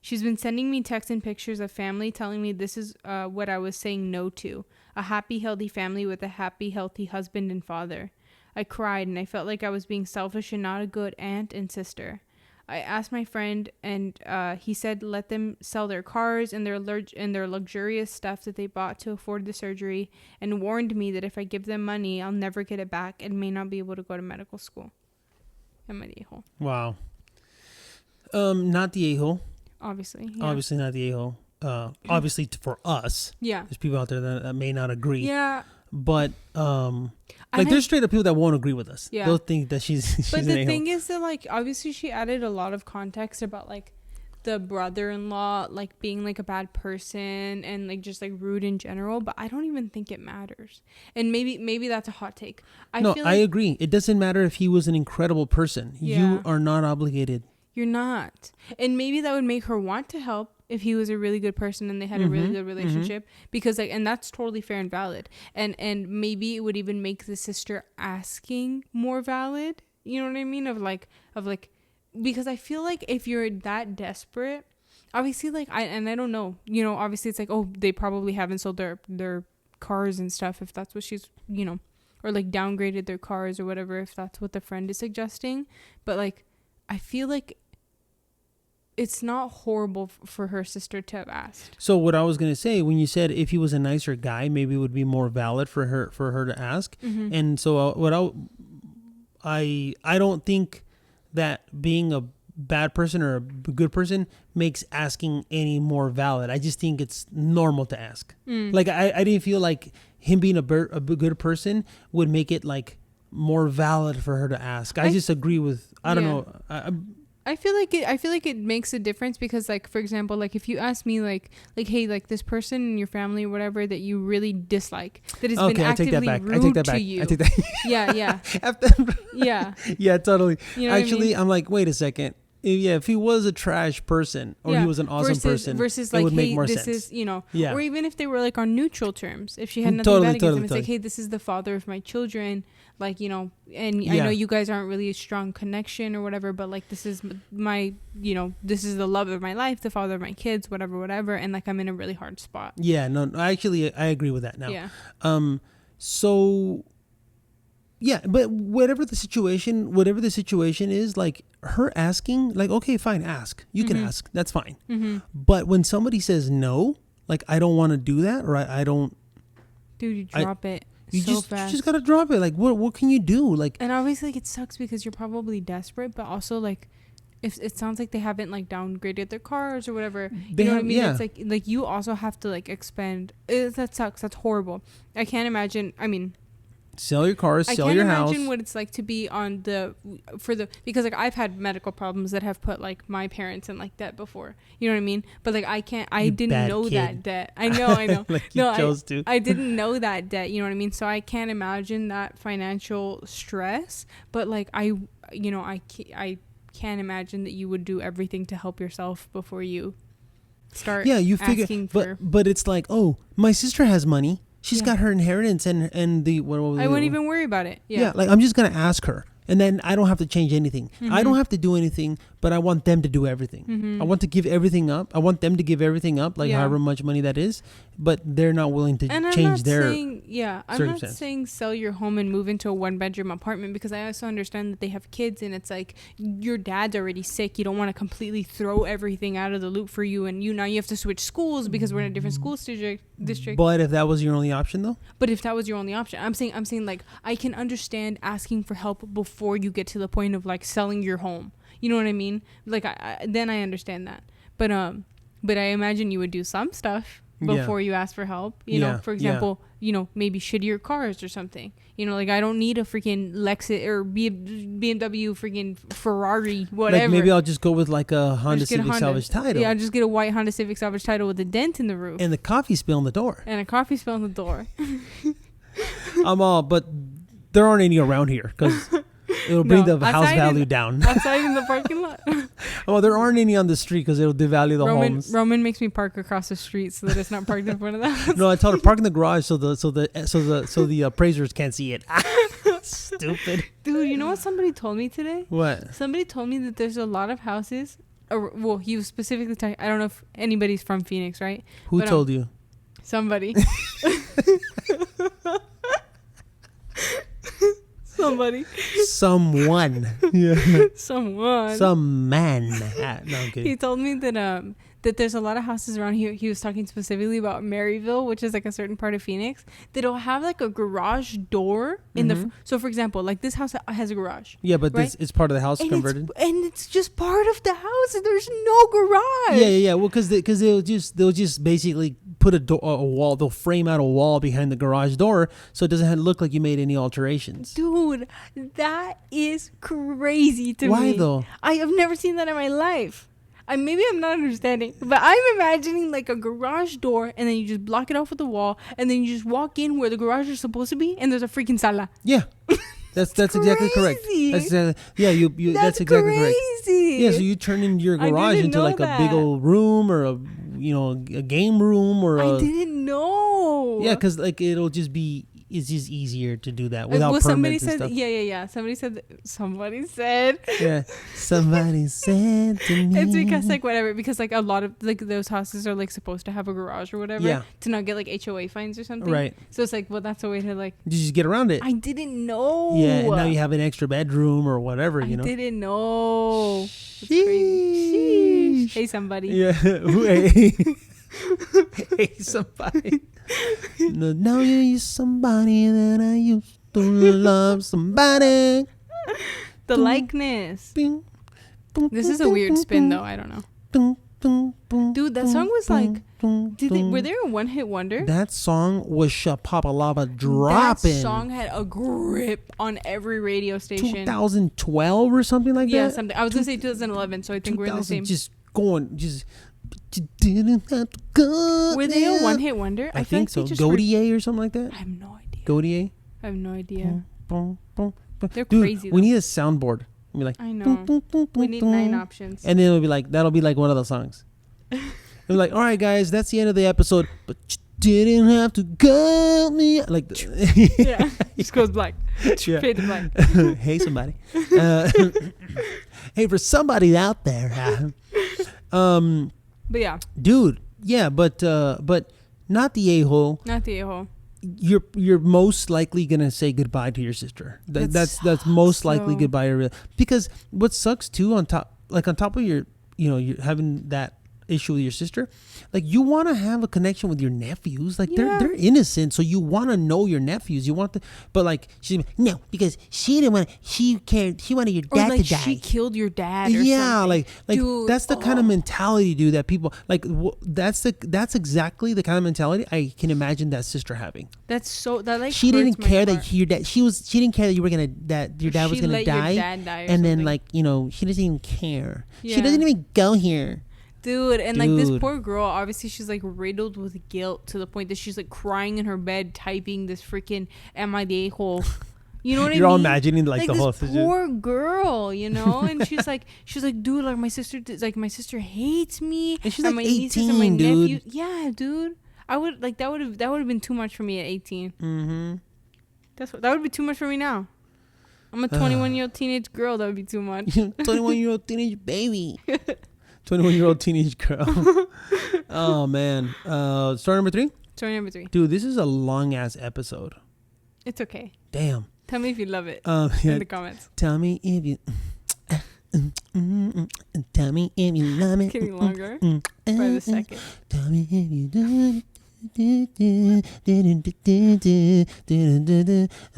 She's been sending me texts and pictures of family telling me this is what I was saying no to. A happy, healthy family with a happy, healthy husband and father. I cried and I felt like I was being selfish and not a good aunt and sister. I asked my friend and he said let them sell their cars and their luxurious stuff that they bought to afford the surgery, and warned me that if I give them money, I'll never get it back and may not be able to go to medical school. Am I the a-hole? Wow. Not the a-hole. Obviously. Yeah. Obviously not the a-hole. Obviously for us. Yeah. There's people out there that may not agree. Yeah. But there's straight up people that won't agree with us. Yeah. They'll think that she's but an the a-hole. thing is that, like, obviously she added a lot of context about, like, the brother-in-law, like, being, like, a bad person and, like, just, like, rude in general. But I don't even think it matters. And maybe that's a hot take. I agree. It doesn't matter if he was an incredible person. Yeah. You are not obligated. You're not. And maybe that would make her want to help if he was a really good person and they had a really good relationship, because, like, and that's totally fair and valid. And maybe it would even make the sister asking more valid. You know what I mean? Of like, because I feel like if you're that desperate, obviously, like, I don't know, you know, obviously it's like, oh, they probably haven't sold their cars and stuff, if that's what she's, you know, or like downgraded their cars or whatever, if that's what the friend is suggesting. But, like, I feel like it's not horrible for her sister to have asked. So what I was going to say, when you said if he was a nicer guy, maybe it would be more valid for her to ask. And so I don't think that being a bad person or a good person makes asking any more valid. I just think it's normal to ask. Like, I didn't feel like him being a good person would make it, like, more valid for her to ask. I just agree with, I don't know. I feel like it makes a difference because, like, for example, like, if you ask me, like, hey, like, this person in your family or whatever that you really dislike, that has been actively rude to you. I take that back. Yeah. Yeah. Yeah, totally. You know Actually, what I mean? I'm like, wait a second. If he was a trash person or he was an awesome person, versus, it like, would make hey, more this sense. is, you know, Yeah. or even if they were, like, on neutral terms, if she had nothing bad against him, it's like, hey, this is the father of my children, like, you know, and I know you guys aren't really a strong connection or whatever, but, like, this is my, you know, this is the love of my life, the father of my kids, whatever, and, like, I'm in a really hard spot. Yeah, no, actually, I agree with that now. Yeah. So, yeah, but whatever the situation is, like, her asking, like, okay, fine, ask. You can ask. That's fine. But when somebody says no, like, I don't want to do that, or I don't. Dude, you drop it. You fast. just gotta drop it. Like, what can you do? Like, and obviously, like, it sucks because you're probably desperate, but also, like, if it sounds like they haven't, like, downgraded their cars or whatever, you know what I mean? Yeah. It's like you also have to, like, expend. That sucks. That's horrible. I can't imagine. I mean, sell your cars, sell your house. I can't imagine what it's like to be on because, like, I've had medical problems that have put, like, my parents in, like, debt before. You know what I mean? But, like, I didn't know that debt. I know. Like, you chose to. I didn't know that debt. You know what I mean? So I can't imagine that financial stress. But, like, I can't imagine that you would do everything to help yourself before you start. Yeah, you figure. Asking for, but it's like, oh, my sister has money. She's got her inheritance and the what I wouldn't even worry about it. Yeah, like, I'm just gonna ask her, and then I don't have to change anything. I don't have to do anything, but I want them to do everything. I want to give everything up. I want them to give everything up, like however much money that is. But they're not willing to change their. I'm not saying sell your home and move into a 1-bedroom apartment, because I also understand that they have kids and it's like your dad's already sick. You don't want to completely throw everything out of the loop for you, and now you have to switch schools because we're in a different school district. But if that was your only option, though. But if that was your only option, I'm saying like, I can understand asking for help before you get to the point of, like, selling your home. You know what I mean? Like, then I understand that. But I imagine you would do some stuff before you ask for help. You know, for example, maybe shittier cars or something. You know, like, I don't need a freaking Lexus or BMW, freaking Ferrari, whatever. Like, maybe I'll just go with, like, a Honda Civic salvage title. Yeah, I'll just get a white Honda Civic salvage title with a dent in the roof. And the coffee spill on the door. I'm all, but there aren't any around here because it'll bring the house value down. Outside in the parking lot. Oh, there aren't any on the street because it'll devalue the homes. Roman makes me park across the street so that it's not parked in front of the house. No, I told her park in the garage so the appraisers can't see it. Stupid. Dude, you know what somebody told me today? What? Somebody told me that there's a lot of houses well, he was specifically talking. I don't know if anybody's from Phoenix, right? Who But, told you? Somebody. Somebody. Someone. Yeah. Someone. Some man. No, I'm kidding. He told me that there's a lot of houses around here. He was talking specifically about Maryville, which is like a certain part of Phoenix. That'll have like a garage door in the. So for example, like this house has a garage. Yeah, but right? this it's part of the house And converted. it's just part of the house. There's no garage. Yeah. Well, because they'll just basically put a wall. They'll frame out a wall behind the garage door, so it doesn't look like you made any alterations. Dude, that is crazy to me. Why though? I have never seen that in my life. Maybe I'm not understanding, but I'm imagining like a garage door, and then you just block it off with the wall, and then you just walk in where the garage is supposed to be, and there's a freaking sala. Yeah, that's exactly correct. That's exactly, you. That's exactly correct. Yeah, so you turn in your garage into like a big old room or a game room or I didn't know. Yeah, because like it'll just be. It's just easier to do that without permits and stuff. Yeah. Somebody said. Yeah. Somebody said to me. It's because like whatever. Because like a lot of like those houses are like supposed to have a garage or whatever. Yeah. To not get like HOA fines or something. Right. So it's like, well, that's a way to like. You just get around it. I didn't know. Yeah. And now you have an extra bedroom or whatever. You know. I didn't know. It's crazy. Hey, somebody. Yeah. Hey. Hey, somebody. No, now you're somebody that I used to love. Somebody. The likeness. This is a weird spin, though. I don't know. Dude, that song was like. Were they a one-hit wonder? That song was Shapapalava dropping. That song had a grip on every radio station. 2012 or something like that. Yeah, something. I was gonna say 2011, so I think we're in the same. Just going, just. You didn't have to go. Were they a one-hit wonder? I think so. Godier or something like that. I have no idea. Godier. I have no idea. They're Dude, crazy. We need a soundboard. Be like, I know. We need 9 options. And then that'll be like one of the songs. It'll be like, all right, guys, that's the end of the episode. But you didn't have to go me like. Yeah, just goes black. Yeah. Fade to black. Hey, somebody. Hey, for somebody out there. But yeah, dude. Yeah, but not the a-hole. Not the a-hole. You're most likely gonna say goodbye to your sister. That's most likely goodbye to because what sucks too on top of your you're having that issue with your sister, like you want to have a connection with your nephews, like they're innocent, so you want to know your nephews, but like she's no, because she didn't want, she wanted your dad to die, she killed your dad or something. like dude, that's the kind of mentality, dude, that people like that's exactly the kind of mentality I can imagine that sister having. That's so that like she didn't care that your dad she didn't care that your dad was gonna die, and then like she doesn't even care. She doesn't even go here. Dude, and like this poor girl, obviously she's like riddled with guilt to the point that she's like crying in her bed typing this freaking "Am I the AHole?" You know what I mean? You're all imagining like the whole situation. Poor girl, and she's like, dude, like my sister hates me, and she's like my 18, and my dude. nephew. Yeah, dude. I would like that would have been too much for me at 18. Mm-hmm. That would be too much for me now. I'm a 21-year-old teenage girl. That would be too much. 21-year-old teenage baby. 21-year-old teenage girl. Oh man. Story number 3. Dude, this is a long ass episode. It's okay. Damn. Tell me if you love it in the comments. Tell me if you. Tell me if you love it. Getting longer by the second. Tell me if you do.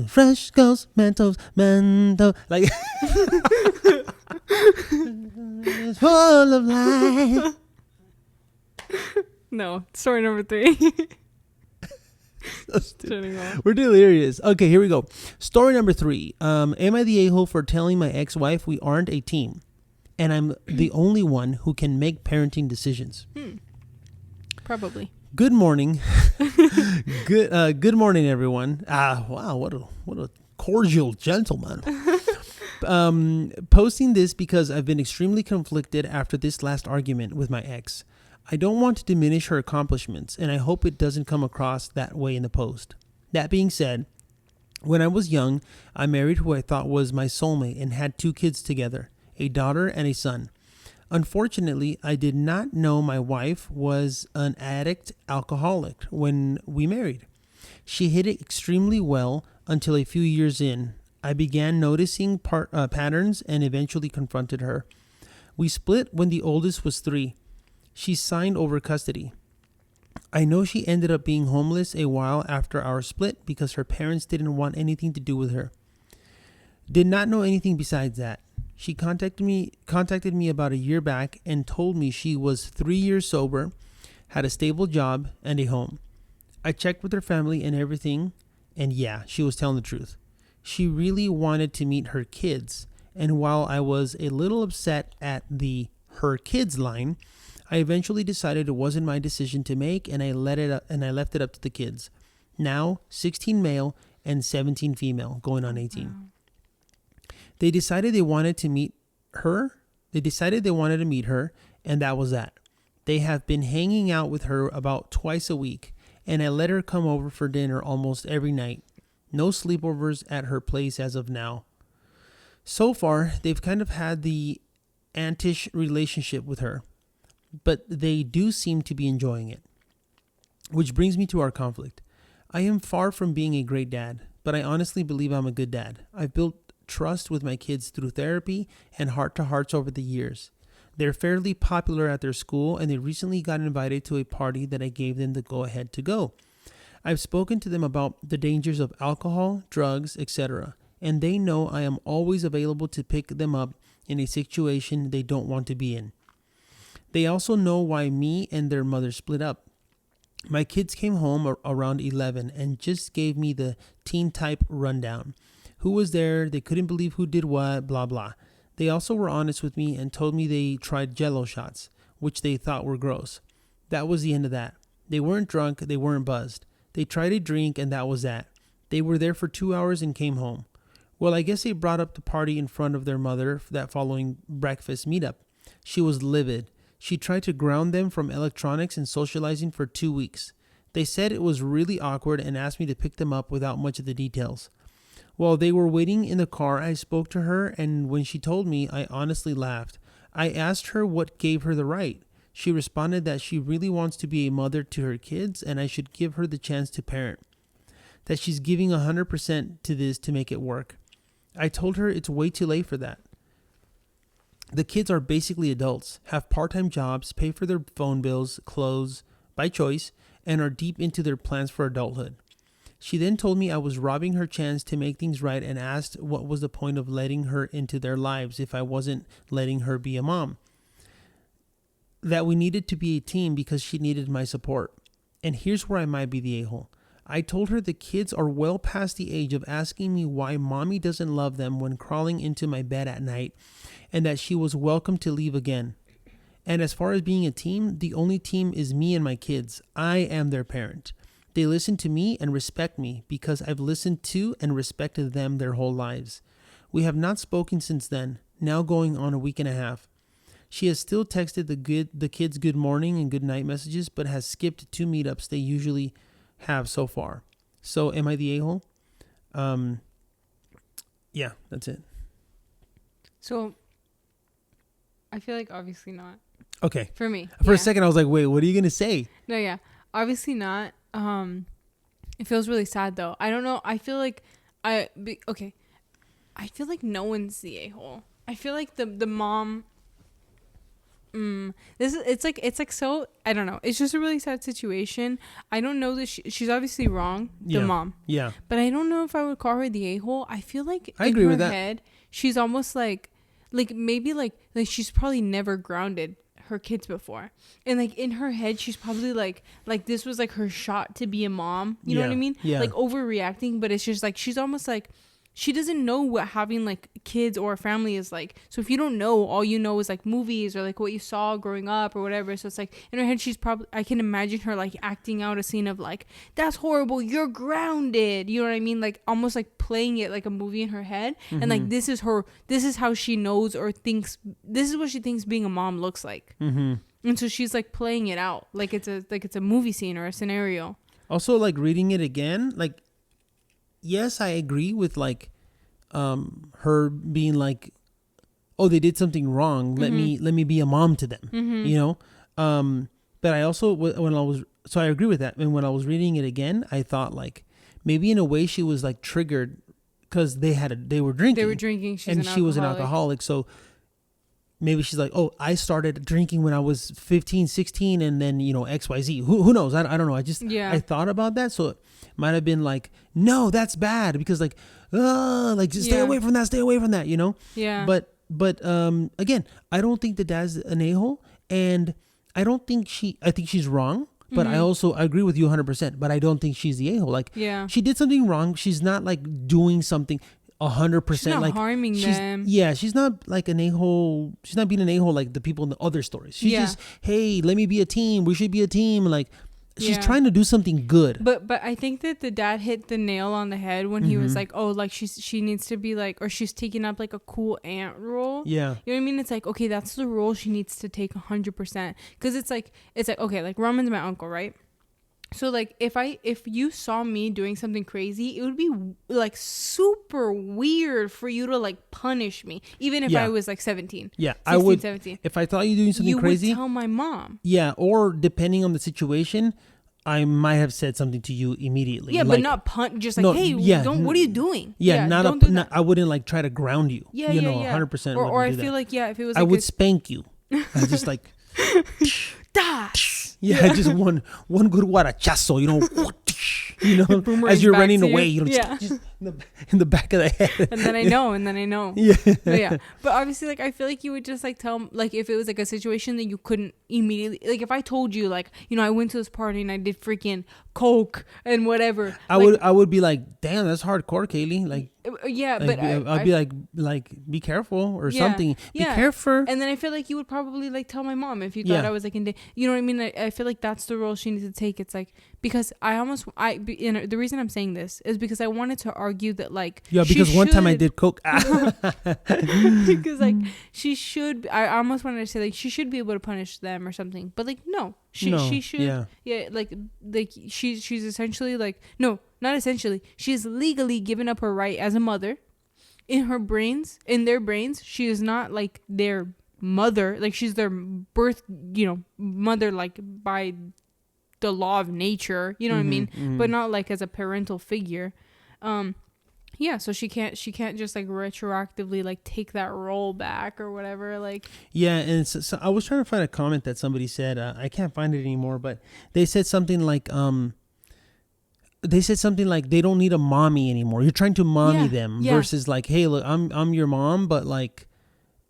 Fresh Ghost Mentos like it's full of life. No, story number 3. We're delirious. Okay, here we go. Story number 3. Am I the a-hole for telling my ex-wife we aren't a team, and I'm the only one who can make parenting decisions? Probably. Good morning. Good morning, everyone. Wow, what a cordial gentleman. Posting this because I've been extremely conflicted after this last argument with my ex. I don't want to diminish her accomplishments, and I hope it doesn't come across that way in the post. That being said, when I was young, I married who I thought was my soulmate and had 2 kids together, a daughter and a son. Unfortunately, I did not know my wife was an addict alcoholic when we married. She hid it extremely well until a few years in. I began noticing patterns and eventually confronted her. We split when the oldest was 3. She signed over custody. I know she ended up being homeless a while after our split because her parents didn't want anything to do with her. Did not know anything besides that. She contacted me about a year back and told me she was 3 years sober, had a stable job and a home. I checked with her family and everything, and yeah, she was telling the truth. She really wanted to meet her kids, and while I was a little upset at the her kids line, I eventually decided it wasn't my decision to make, and I left it up to the kids. Now, 16 male and 17 female, going on 18. Wow. They decided they wanted to meet her. And that was that. They have been hanging out with her about twice a week, and I let her come over for dinner almost every night. No sleepovers at her place as of now. So far, they've kind of had the antish relationship with her, but they do seem to be enjoying it. Which brings me to our conflict. I am far from being a great dad, but I honestly believe I'm a good dad. I've built trust with my kids through therapy and heart-to-hearts over the years. They're fairly popular at their school, and they recently got invited to a party that I gave them the go-ahead to go. I've spoken to them about the dangers of alcohol, drugs, etc., and they know I am always available to pick them up in a situation they don't want to be in. They also know why me and their mother split up. My kids came home around 11 and just gave me the teen type rundown. Who was there? They couldn't believe who did what, blah, blah. They also were honest with me and told me they tried Jell-O shots, which they thought were gross. That was the end of that. They weren't drunk. They weren't buzzed. They tried a drink, and that was that. They were there for 2 hours and came home. Well, I guess they brought up the party in front of their mother for that following breakfast meetup. She was livid. She tried to ground them from electronics and socializing for 2 weeks. They said it was really awkward and asked me to pick them up without much of the details. While they were waiting in the car, I spoke to her, and when she told me, I honestly laughed. I asked her what gave her the right. She responded that she really wants to be a mother to her kids, and I should give her the chance to parent. That she's giving 100% to this to make it work. I told her it's way too late for that. The kids are basically adults, have part-time jobs, pay for their phone bills, clothes, by choice, and are deep into their plans for adulthood. She then told me I was robbing her chance to make things right and asked what was the point of letting her into their lives if I wasn't letting her be a mom. That we needed to be a team because she needed my support. And here's where I might be the a-hole. I told her the kids are well past the age of asking me why mommy doesn't love them when crawling into my bed at night, and that she was welcome to leave again. And as far as being a team, the only team is me and my kids. I am their parent. They listen to me and respect me because I've listened to and respected them their whole lives. We have not spoken since then, now going on a week and a half. She has still texted the kids good morning and good night messages, but has skipped 2 meetups they usually have so far. So am I the a-hole? Yeah, that's it. So I feel like obviously not. Okay. For me. For a second I was like, wait, what are you going to say? No, yeah. Obviously not. It feels really sad though. I don't know. I feel like I feel like no one's the a-hole. I feel like the mom. It's like so. I don't know. It's just a really sad situation. I don't know that she's obviously wrong. The mom. Yeah. But I don't know if I would call her the a-hole. I feel like I agree with that. Head, she's almost like maybe like she's probably never grounded her kids before, and like in her head she's probably like this was like her shot to be a mom, you know what I mean? Like overreacting, but it's just like she's almost like she doesn't know what having like kids or a family is like. So if you don't know, all you know is like movies or like what you saw growing up or whatever. So it's like in her head she's probably, I can imagine her like acting out a scene of like, that's horrible, you're grounded, you know what I mean? Like almost like playing it like a movie in her head. And like this is how she knows or thinks, this is what she thinks being a mom looks like. And so she's like playing it out like it's a movie scene or a scenario. Also, like reading it again, like yes, I agree with like her being like oh, they did something wrong. Let me be a mom to them. You know. But I also so I agree with that. And when I was reading it again, I thought like maybe in a way she was like triggered because they were drinking. They were drinking. She was an alcoholic. So maybe she's like, oh, I started drinking when I was 15, 16, and then, you know, XYZ. Who knows? I don't know. I thought about that. So it might have been like, no, that's bad because like just stay away from that, you know? Yeah. But again, I don't think the dad's an a-hole, and I think she's wrong. But I agree with you 100%. But I don't think she's the a-hole. Like, she did something wrong. She's not like doing something 100%. She's not like harming them. Yeah, she's not like an a-hole. She's not being an a-hole like the people in the other stories. She's just, hey, let me be a team. We should be a team. Like, she's trying to do something good. But I think that the dad hit the nail on the head when he was like, oh, like she needs to be like, or she's taking up like a cool aunt role. Yeah. You know what I mean? It's like, okay, that's the role she needs to take 100%. Because it's like, okay, like Roman's my uncle, right? So like if you saw me doing something crazy, it would be like super weird for you to like punish me, even if I was like 17. Yeah, 16, I would. 17. If I thought you doing something crazy, you would tell my mom. Yeah, or depending on the situation, I might have said something to you immediately. Yeah, like, but not just like, hey, what are you doing? Yeah, I wouldn't like try to ground you. Yeah, you yeah, know, 100%. Or I feel like if it was, I would spank you. I just like. Yeah, just one good guarachazo, you know, as you're running away, you know, just in the back of the head. And then I know. Yeah. But obviously, like, I feel like you would just like tell, like, if it was like a situation that you couldn't immediately, like, if I told you, like, you know, I went to this party and I did freaking coke and whatever. I would be like, damn, that's hardcore, Kaylee. Like, yeah, like, but I'd be like, be careful or something. Be careful. And then I feel like you would probably like tell my mom if you thought I was like you know what I mean? I feel like that's the role she needs to take. It's like, because the reason I'm saying this is because I wanted to argue that like, because one time I did coke. Because like she should, I almost wanted to say like she should be able to punish them or something, but like no, she should, like she's essentially like, no, not essentially, she's legally given up her right as a mother. In their brains, she is not like their mother, like she's their birth, you know, mother, like by the law of nature, you know what I mean, but not like as a parental figure. So she can't just like retroactively like take that role back or whatever, like. Yeah, and so I was trying to find a comment that somebody said, I can't find it anymore, but they said something like they don't need a mommy anymore. You're trying to mommy them versus like, hey, look, I'm your mom, but like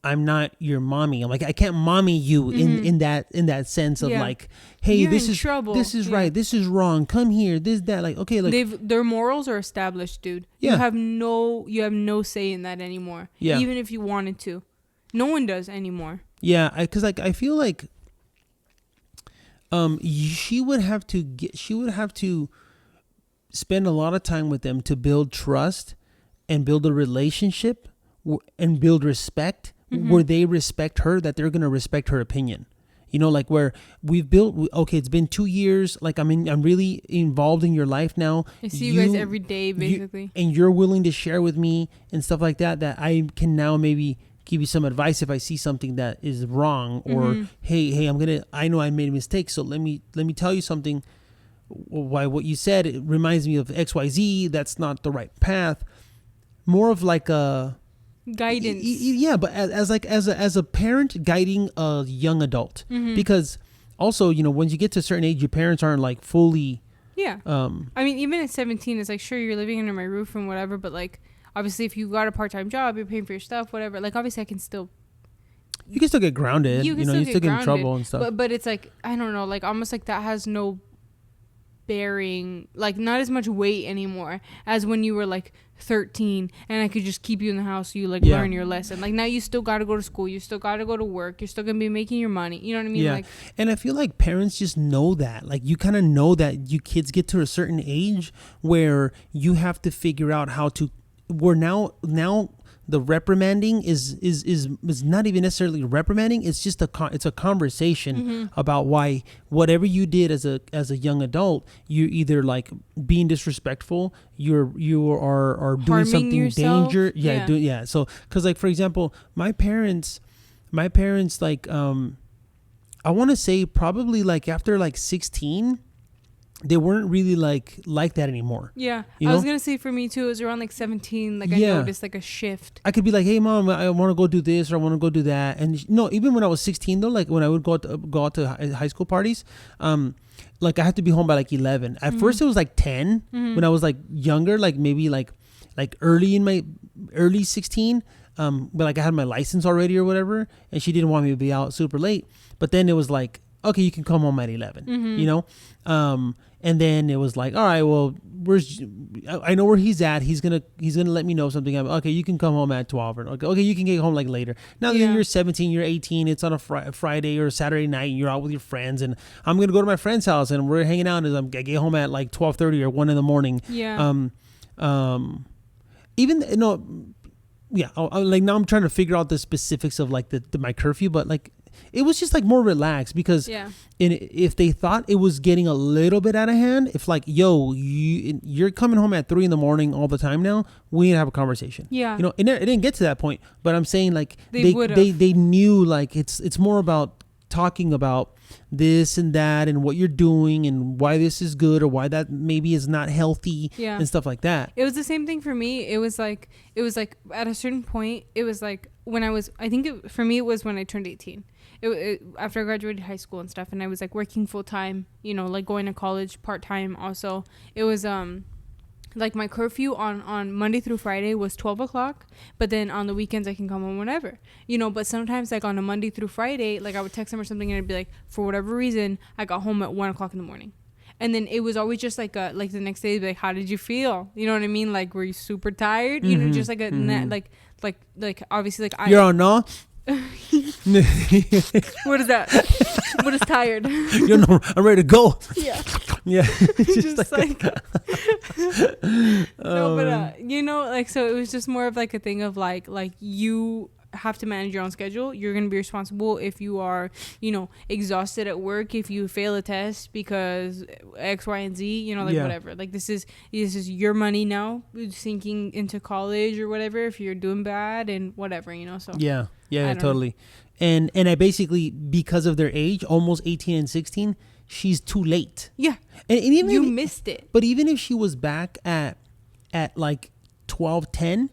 I'm not your mommy. I'm like, I can't mommy you in that sense of like, hey, you're this in is trouble. This is right, this is wrong. Come here, this, that, like, okay, like their morals are established, dude. Yeah. You have no say in that anymore. Yeah. Even if you wanted to, no one does anymore. Yeah, because like I feel like she would have to spend a lot of time with them to build trust and build a relationship and build respect where they respect her, that they're going to respect her opinion. You know, like where we've built, okay, it's been 2 years. Like, I'm really involved in your life now. I see you guys every day, basically. And you're willing to share with me and stuff like that I can now maybe give you some advice if I see something that is wrong, or, hey, I know I made a mistake. So let me tell you something. Why what you said, it reminds me of XYZ. That's not the right path. More of like a guidance. Yeah, but as a parent guiding a young adult, because also, you know, when you get to a certain age, your parents aren't like fully. Yeah. I mean, even at 17, it's like, sure, you're living under my roof and whatever, but like, obviously, if you got a part-time job, you're paying for your stuff, whatever. Like, obviously, I can still. You can still get grounded. You still get in trouble and stuff. But it's like, I don't know, like almost like that has no bearing, like not as much weight anymore as when you were like 13 and I could just keep you in the house so you like learn your lesson. Like now you still got to go to school, you still got to go to work, you're still gonna be making your money, you know what I mean? Yeah. Like, and I feel like parents just know that, like you kind of know that you kids get to a certain age where you have to figure out how to, we're now the reprimanding is not even necessarily reprimanding. It's just it's a conversation about why whatever you did as a young adult, you either like being disrespectful, you are doing Harming something yourself. danger. So because like for example, my parents like I want to say probably like after like 16, they weren't really like that anymore. Yeah. You I was know? going to say for me too, it was around like 17. Like I Yeah. noticed like a shift. I could be like, hey mom, I want to go do this or I want to go do that. And no, even when I was 16 though, like when I would go out to high school parties, like I had to be home by like 11. At first it was like 10 when I was like younger, like maybe like early 16. But like I had my license already or whatever, and she didn't want me to be out super late. But then it was like, okay, you can come home at 11, you know? And then it was like, all right, well, I know where he's at. He's gonna let me know something. Okay, you can come home at 12, or okay, you can get home like later. Now that you're 17, you're 18. It's on a Friday or a Saturday night, and you're out with your friends. And I'm gonna go to my friend's house, and we're hanging out. And I get home at like 12:30 or 1 in the morning. Yeah. Even yeah. Like now I'm trying to figure out the specifics of like my curfew, but like it was just like more relaxed because if they thought it was getting a little bit out of hand, if like, yo, you're coming home at 3 in the morning all the time now, we need to have a conversation. Yeah. You know, it didn't get to that point, but I'm saying like They knew like it's more about talking about this and that and what you're doing and why this is good or why that maybe is not healthy and stuff like that. It was the same thing for me. It was like at a certain point, it was like when I was, for me, it was when I turned 18. After I graduated high school and stuff, and I was like working full time, you know, like going to college part time also. It was like my curfew on Monday through Friday was 12 o'clock, but then on the weekends I can come home whenever, you know. But sometimes like on a Monday through Friday, like I would text them or something and I'd be like, for whatever reason I got home at 1 o'clock in the morning. And then it was always just like the next day, like, how did you feel? You know what I mean? Like, were you super tired? You know, just like like obviously like you're on no. What is that? What is tired? You know, I'm ready to go. Yeah. Just like no, but you know, like, so it was just more of like a thing of like you have to manage your own schedule. You're going to be responsible if you are, you know, exhausted at work, if you fail a test because X, Y, and Z, you know, like whatever. Like this is your money now sinking into college or whatever if you're doing bad and whatever, you know. So yeah, totally. And I basically, because of their age, almost 18 and 16, she's too late. Yeah. And even you missed it. But even if she was back at like 12, 10,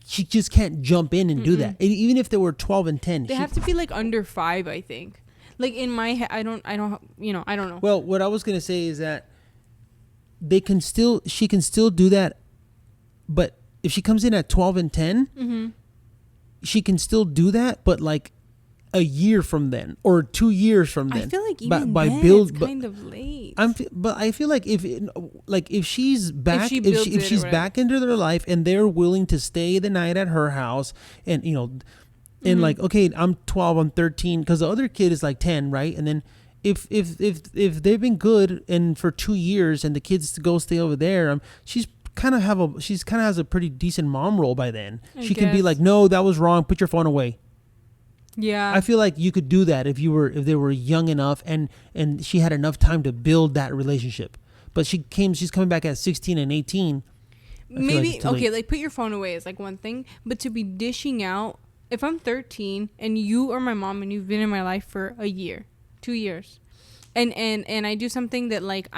she just can't jump in and do that. Even if they were 12 and 10. They have to be like under 5, I think. Like in my head, I don't, you know, I don't know. Well, what I was going to say is that she can still do that. But if she comes in at 12 and 10, she can still do that. But like a year from then or 2 years from then. I feel like even it's kind of late. But I feel like if she's back, if she's back into their life and they're willing to stay the night at her house and, you know, and like, okay, I'm 12, I'm 13, because the other kid is like 10, right? And then if they've been good and for 2 years and the kids go stay over there, she's kind of has a pretty decent mom role by then. She can be like, no, that was wrong. Put your phone away. Yeah. I feel like you could do that if they were young enough and she had enough time to build that relationship. But she's coming back at 16 and 18. Maybe, okay, like put your phone away is like one thing, but to be dishing out, if I'm 13 and you are my mom and you've been in my life for a year, 2 years, and I do something that like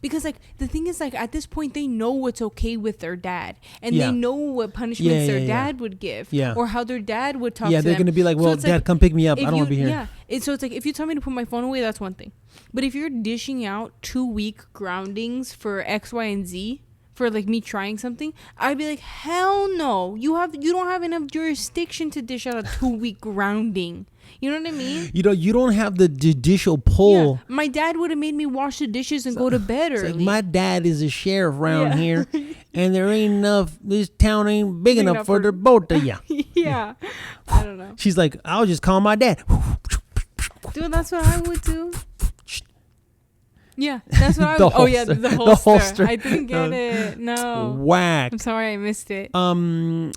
because like the thing is like at this point they know what's okay with their dad and they know what punishments their dad would give or how their dad would talk to them. They're gonna be like, well, so dad, like, come pick me up. I don't want to be here. So it's like if you tell me to put my phone away, that's one thing. But if you're dishing out 2 week groundings for X, Y, and Z for like me trying something, I'd be like, hell no. You don't have enough jurisdiction to dish out a 2 week grounding. You know what I mean? You don't have the judicial pull. Yeah. My dad would have made me wash the dishes and go to bed early. Like my dad is a sheriff around here, and there ain't enough. This town ain't big enough for the both of you. Yeah, I don't know. She's like, I'll just call my dad. Dude, that's what I would do. Yeah, that's what I The was. Oh yeah, holster. the The holster. holster. I didn't get it. No. Whack. I'm sorry, I missed it. We're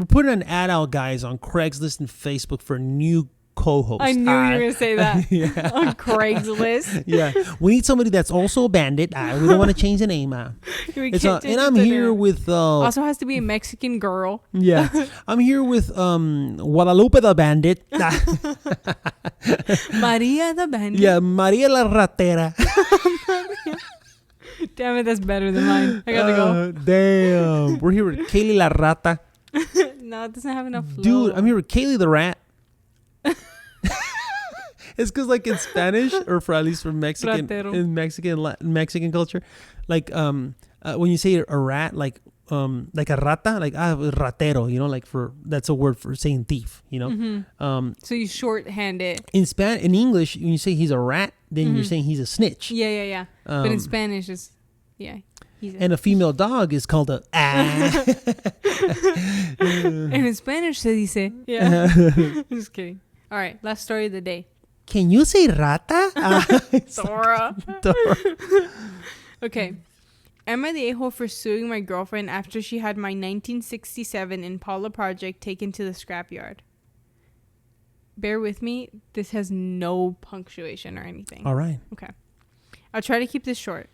putting an ad out, guys, on Craigslist and Facebook for new co-host. I knew you were gonna say that. Yeah. On Craigslist. Yeah, we need somebody that's also a bandit. We don't want to change the name. And I'm here with. Also has to be a Mexican girl. Yeah, I'm here with Guadalupe the bandit. Maria the bandit. Yeah, Maria la ratera. Damn it, that's better than mine. I gotta go. Damn, we're here with Kaylee la rata. No, it doesn't have enough flow. Dude, I'm here with Kaylee the rat. It's because, like, in Spanish, or for at least for Mexican, Ratero. in Mexican culture, like when you say a rat, like a rata, like ratero, you know, like that's a word for saying thief, you know. Mm-hmm. So you shorthand it. In English, when you say he's a rat, then you're saying he's a snitch. Yeah. But in Spanish, it's and a female dog is called a And in Spanish, se dice. Yeah. Just kidding. All right, last story of the day. Can you say rata? Dora. Okay. Am I the a-hole for suing my girlfriend after she had my 1967 Impala project taken to the scrapyard? Bear with me. This has no punctuation or anything. All right. Okay. I'll try to keep this short.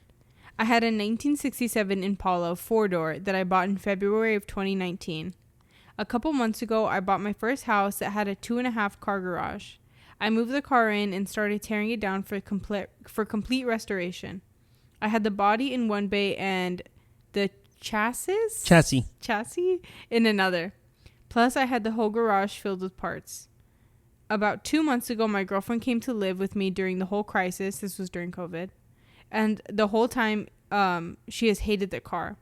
I had a 1967 Impala 4-door that I bought in February of 2019. A couple months ago, I bought my first house that had a 2.5 car garage. I moved the car in and started tearing it down for complete restoration. I had the body in one bay and the chassis in another. Plus, I had the whole garage filled with parts. About 2 months ago, my girlfriend came to live with me during the whole crisis. This was during COVID. And the whole time, she has hated the car.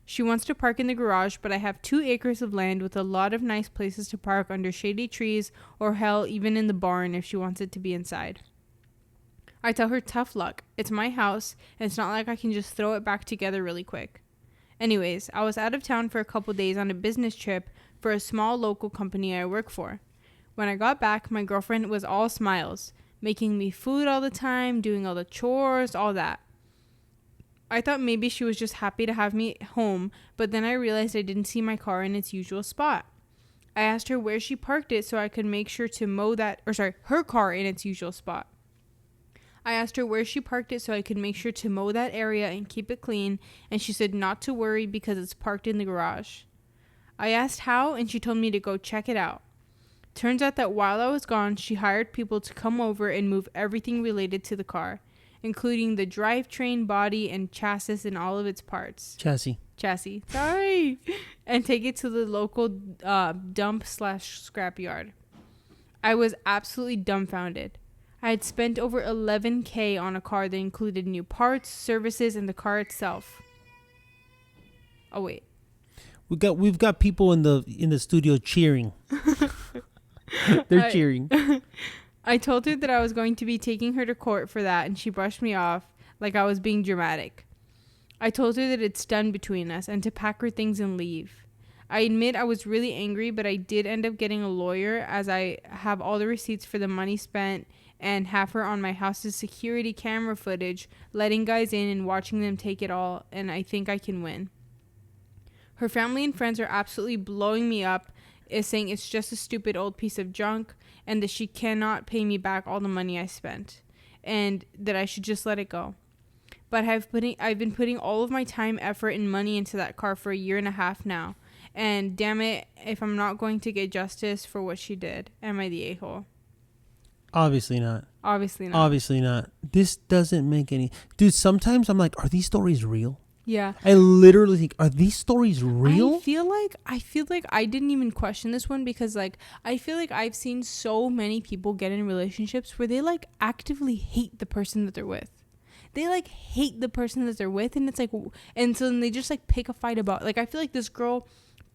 She wants to park in the garage, but I have 2 acres of land with a lot of nice places to park under shady trees, or hell, even in the barn if she wants it to be inside. I tell her tough luck. It's my house, and it's not like I can just throw it back together really quick. Anyways, I was out of town for a couple days on a business trip for a small local company I work for. When I got back, my girlfriend was all smiles, making me food all the time, doing all the chores, all that. I thought maybe she was just happy to have me home, but then I realized I didn't see my car in its usual spot. I asked her where she parked it so I could make sure to mow her car in its usual spot. I asked her where she parked it so I could make sure to mow that area and keep it clean, and she said not to worry because it's parked in the garage. I asked how, and she told me to go check it out. Turns out that while I was gone, she hired people to come over and move everything related to the car, including the drivetrain, body, and chassis and all of its parts. Chassis. Sorry. And take it to the local dump/scrapyard. I was absolutely dumbfounded. I had spent over $11,000 on a car that included new parts, services, and the car itself. Oh wait. We've got people in the studio cheering. They're cheering. I told her that I was going to be taking her to court for that, and she brushed me off like I was being dramatic. I told her that it's done between us and to pack her things and leave. I admit I was really angry, but I did end up getting a lawyer as I have all the receipts for the money spent and have her on my house's security camera footage, letting guys in and watching them take it all, and I think I can win. Her family and friends are absolutely blowing me up, is saying it's just a stupid old piece of junk and that she cannot pay me back all the money I spent and that I should just let it go. But I've been putting all of my time, effort, and money into that car for 1.5 years now. And damn it, if I'm not going to get justice for what she did, am I the a-hole? Obviously not. Obviously not. Obviously not. This doesn't make any... Dude, sometimes I'm like, are these stories real? Yeah. I literally think, are these stories real? I feel like I didn't even question this one because, like, I feel like I've seen so many people get in relationships where they, like, actively hate the person that they're with. They, like, hate the person that they're with, and it's like, and so then they just, like, pick a fight about, like, I feel like this girl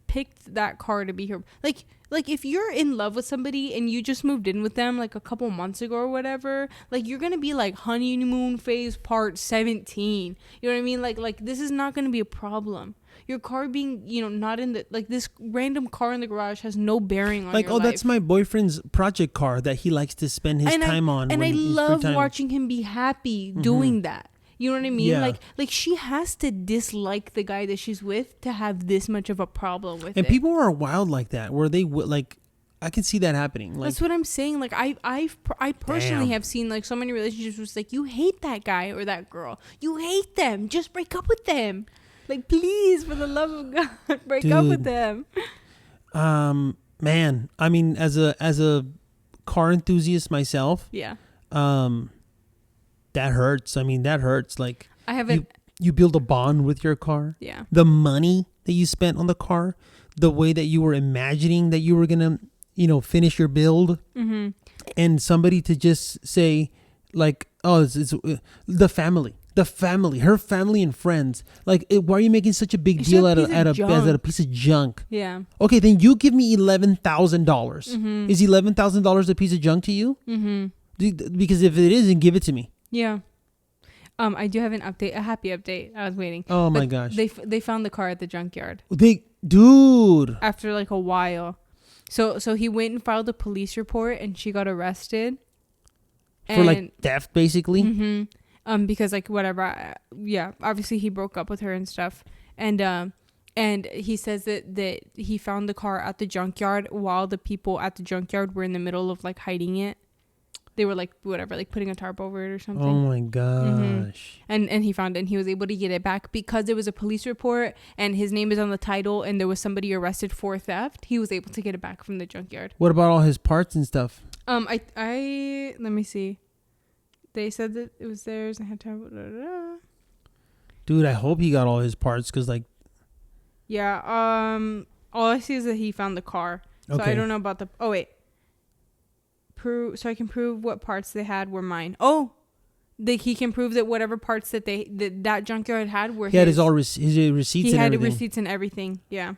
picked that car to be her, like if you're in love with somebody and you just moved in with them like a couple months ago or whatever, like you're gonna be like honeymoon phase part 17, you know what I mean, like this is not gonna be a problem. Your car being, you know, not in the, like, this random car in the garage has no bearing on, like, your life. That's my boyfriend's project car that he likes to spend his time on. And I love watching him be happy doing that. You know what I mean? Yeah. Like she has to dislike the guy that she's with to have this much of a problem with And it. people are wild like that, where they like, I can see that happening. Like, that's what I'm saying. Like I personally Damn. have seen like so many relationships where it's like you hate that guy or that girl. You hate them. Just break up with them. Like, please, for the love of God, break up with them. Man, I mean, as a car enthusiast myself, Yeah. that hurts. I mean, that hurts. Like, I haven't. you build a bond with your car. Yeah. The money that you spent on the car, the way that you were imagining that you were gonna, finish your build, and somebody to just say, like, oh, it's the family. Her family and friends. Like, why are you making such a big deal out of a piece of junk? Yeah. Okay, then you give me $11,000. Is $11,000 a piece of junk to you? Because if it is, then give it to me. Yeah. I do have an update, a happy update. I was waiting. Oh my gosh. They found the car at the junkyard Dude. after like a while. So he went and filed a police report, and she got arrested For like theft, basically. Because like whatever, obviously he broke up with her and stuff, and he says that he found the car at the junkyard while the people at the junkyard were in the middle of like hiding it. They were like whatever, like putting a tarp over it or something. Oh my gosh. And he found it, and he was able to get it back because there was a police report and his name is on the title, and there was somebody arrested for theft. He was able to get it back from the junkyard. What about all his parts and stuff? I let me see. They said that it was theirs and had to. Dude, I hope he got all his parts, because like. Yeah. All I see is that he found the car. So Okay. I don't know about the. Oh wait. So I can prove what parts they had were mine. Oh, he can prove that whatever parts that that junkyard had were. He had his receipts and everything. He had receipts and everything. Yeah.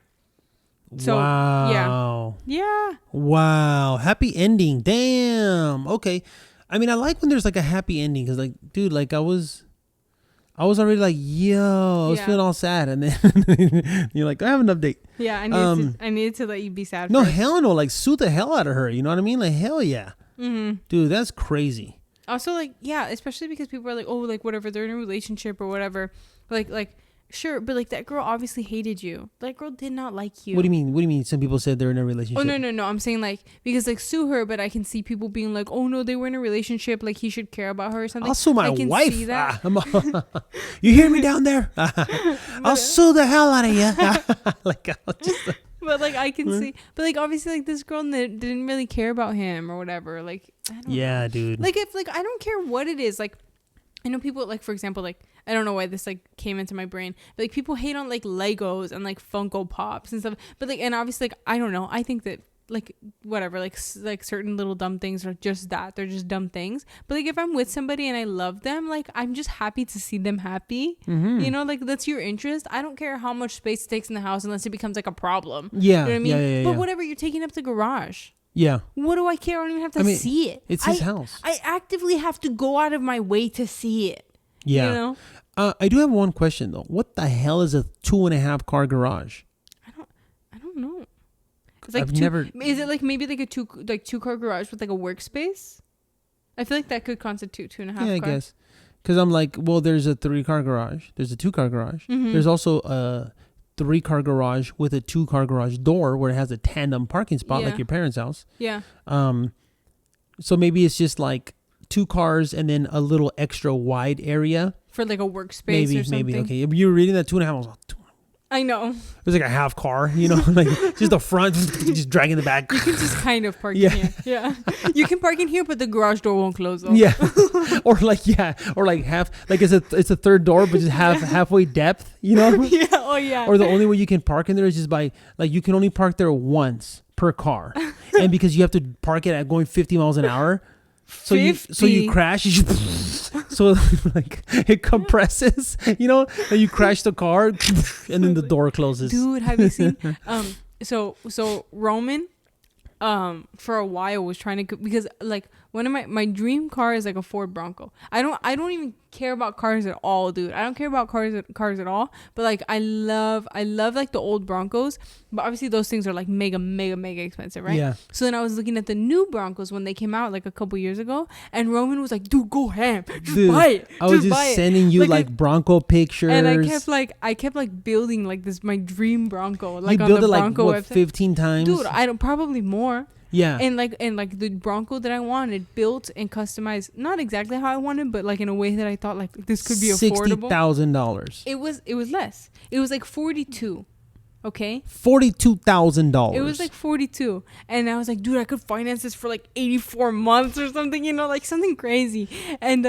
So, wow. Yeah. Wow. Happy ending. Damn. Okay. I mean, I like when there's like a happy ending, because like, dude, like I was already like, yo, I was feeling all sad, and then you're like, I have an update. Yeah, I needed to let you be sad. No, first. hell no. Like, sue the hell out of her. You know what I mean? Like, hell yeah. Dude, that's crazy. Also, like, yeah, especially because people are like, oh, like whatever, they're in a relationship or whatever. Like. Sure, but like that girl obviously hated you. That girl did not like you. What do you mean? Some people said they're in a relationship. Oh no. I'm saying like, because like sue her, but I can see people being like, oh no, they were in a relationship. Like he should care about her or something. I'll sue my wife. I can see that. You hear me down there? I'll sue the hell out of you. Like, I'll just. But like I can see, but like obviously like this girl didn't really care about him or whatever. Like I don't know. Dude. Like if like I don't care what it is. Like I know people like, for example, like I don't know why this like came into my brain, but like people hate on like Legos and like Funko Pops and stuff. But like, and obviously like I don't know. I think that like whatever, like certain little dumb things are just that, they're just dumb things. But like if I'm with somebody and I love them, like I'm just happy to see them happy. You know, like that's your interest. I don't care how much space it takes in the house unless it becomes like a problem. Yeah. You know what I mean? Yeah. But whatever, you're taking up the garage. Yeah. What do I care? I don't even have to see it. It's his house. I actively have to go out of my way to see it. Yeah. You know? I do have one question though. What the hell is a 2.5 car garage? I don't know. It's like I've never. Is it like maybe like a two car garage with like a workspace? I feel like that could constitute 2.5 cars. Yeah, I guess. Because I'm like, well, there's a 3-car garage. There's a 2-car garage. There's also a 3-car garage with a 2-car garage door where it has a tandem parking spot, like your parents' house. Yeah. So maybe it's just like 2 cars and then a little extra wide area for like a workspace or something. Maybe. Okay. You were reading that 2.5. I was like, I know. It was like a half car, you know, like just the front, just dragging the back. You can just kind of park in here. Yeah. You can park in here, but the garage door won't close though. Yeah. or like half, like it's a third door, but just halfway depth, you know? Yeah. Oh yeah. Or the only way you can park in there is just by, like, you can only park there once per car. And because you have to park it at going 50 miles an hour. So you crash, so like it compresses, you know, and you crash the car and then the door closes. Dude, have you seen so Roman for a while was trying to, because like one of my dream car is like a Ford Bronco. I don't even care about cars at all, dude. I don't care about cars at all. But like I love like the old Broncos. But obviously those things are like mega expensive, right? Yeah. So then I was looking at the new Broncos when they came out like a couple years ago, and Roman was like, "Dude, go ham, just buy it." I was just sending you like Bronco pictures, and I kept like building like this my dream Bronco, like you on built the it Bronco like what, website. 15 times, Dude. I don't probably more. Yeah. And like the Bronco that I wanted built and customized, not exactly how I wanted, but like in a way that I thought like this could be affordable. $60,000. It was less. It was like 42. Okay. $42,000. It was like 42, and I was like, dude, I could finance this for like 84 months or something, you know, like something crazy. And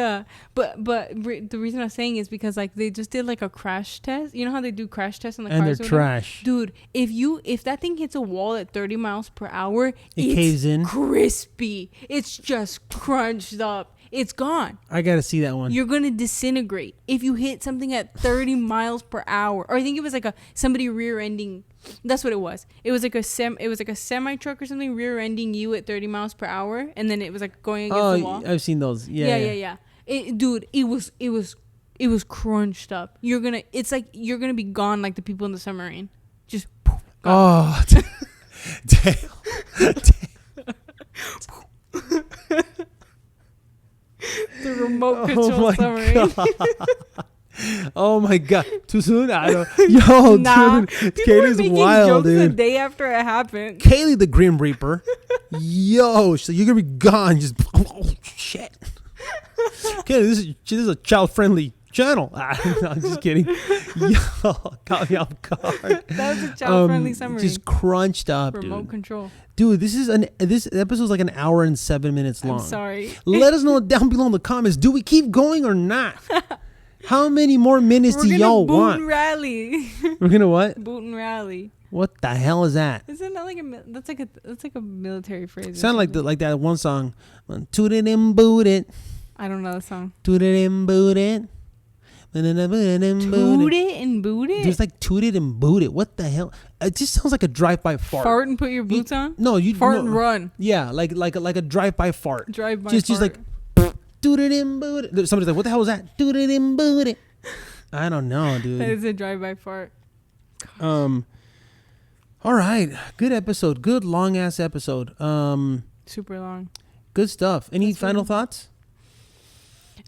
but the reason I was saying is because like they just did like a crash test. You know how they do crash tests on the and cars? they're trash, dude. If that thing hits a wall at 30 miles per hour, it caves in. Crispy. It's just crunched up. It's gone. I gotta see that one. You're gonna disintegrate if you hit something at 30 miles per hour. Or I think it was like somebody rear-ending. That's what it was. It was like a semi truck or something rear-ending you at 30 miles per hour, and then it was like going against the wall. I've seen those. Yeah. Dude, it was crunched up. It's like you're gonna be gone like the people in the submarine. Just poof, gone. Oh, damn. The remote control submarine. Oh my god! Too soon? I don't. Yo, dude, Kaylee's wild, dude. The day after it happened. Kaylee, the Grim Reaper. Yo, so you're gonna be gone. Just shit. Okay, this is a child-friendly channel. No, I'm just kidding. Yo, caught me off guard. That was a child-friendly submarine. Just crunched up, remote control. Dude, this episode's like an hour and 7 minutes long. I'm sorry. Let us know down below in the comments. Do we keep going or not? How many more minutes do y'all want? Boot and rally. We're gonna what? Boot and rally. What the hell is that? Isn't that that's like a military phrase? Sound like that one song. Toot it and boot it. I don't know the song. Toot it and boot it. Toot it and boot it? There's like toot it and boot it. What the hell? It just sounds like a drive-by fart. Fart and put your boots on? No, you fart and run. Yeah, like a drive-by fart. Drive-by fart. Just like toot it and boot it. Somebody's like, what the hell was that? Toot it and boot it. I don't know, dude. That is a drive-by fart. Gosh. All right. Good episode. Good long ass episode. Super long. Good stuff. Any final thoughts?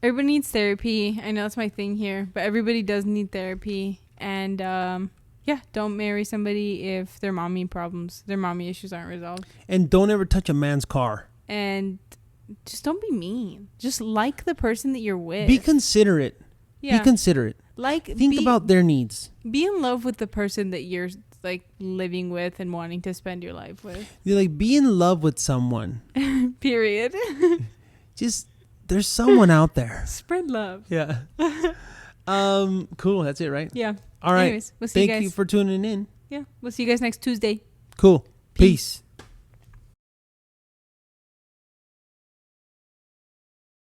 Everybody needs therapy. I know that's my thing here, but everybody does need therapy. And don't marry somebody if their mommy issues aren't resolved. And don't ever touch a man's car. And just don't be mean. Just like the person that you're with. Be considerate. Yeah. Be considerate. Think about their needs. Be in love with the person that you're like living with and wanting to spend your life with. You're like, be in love with someone. Period. Just there's someone out there. Spread love. Yeah. Cool. That's it, right? Yeah. All right. Anyways, we'll see you guys. Thank you for tuning in. Yeah. We'll see you guys next Tuesday. Cool. Peace.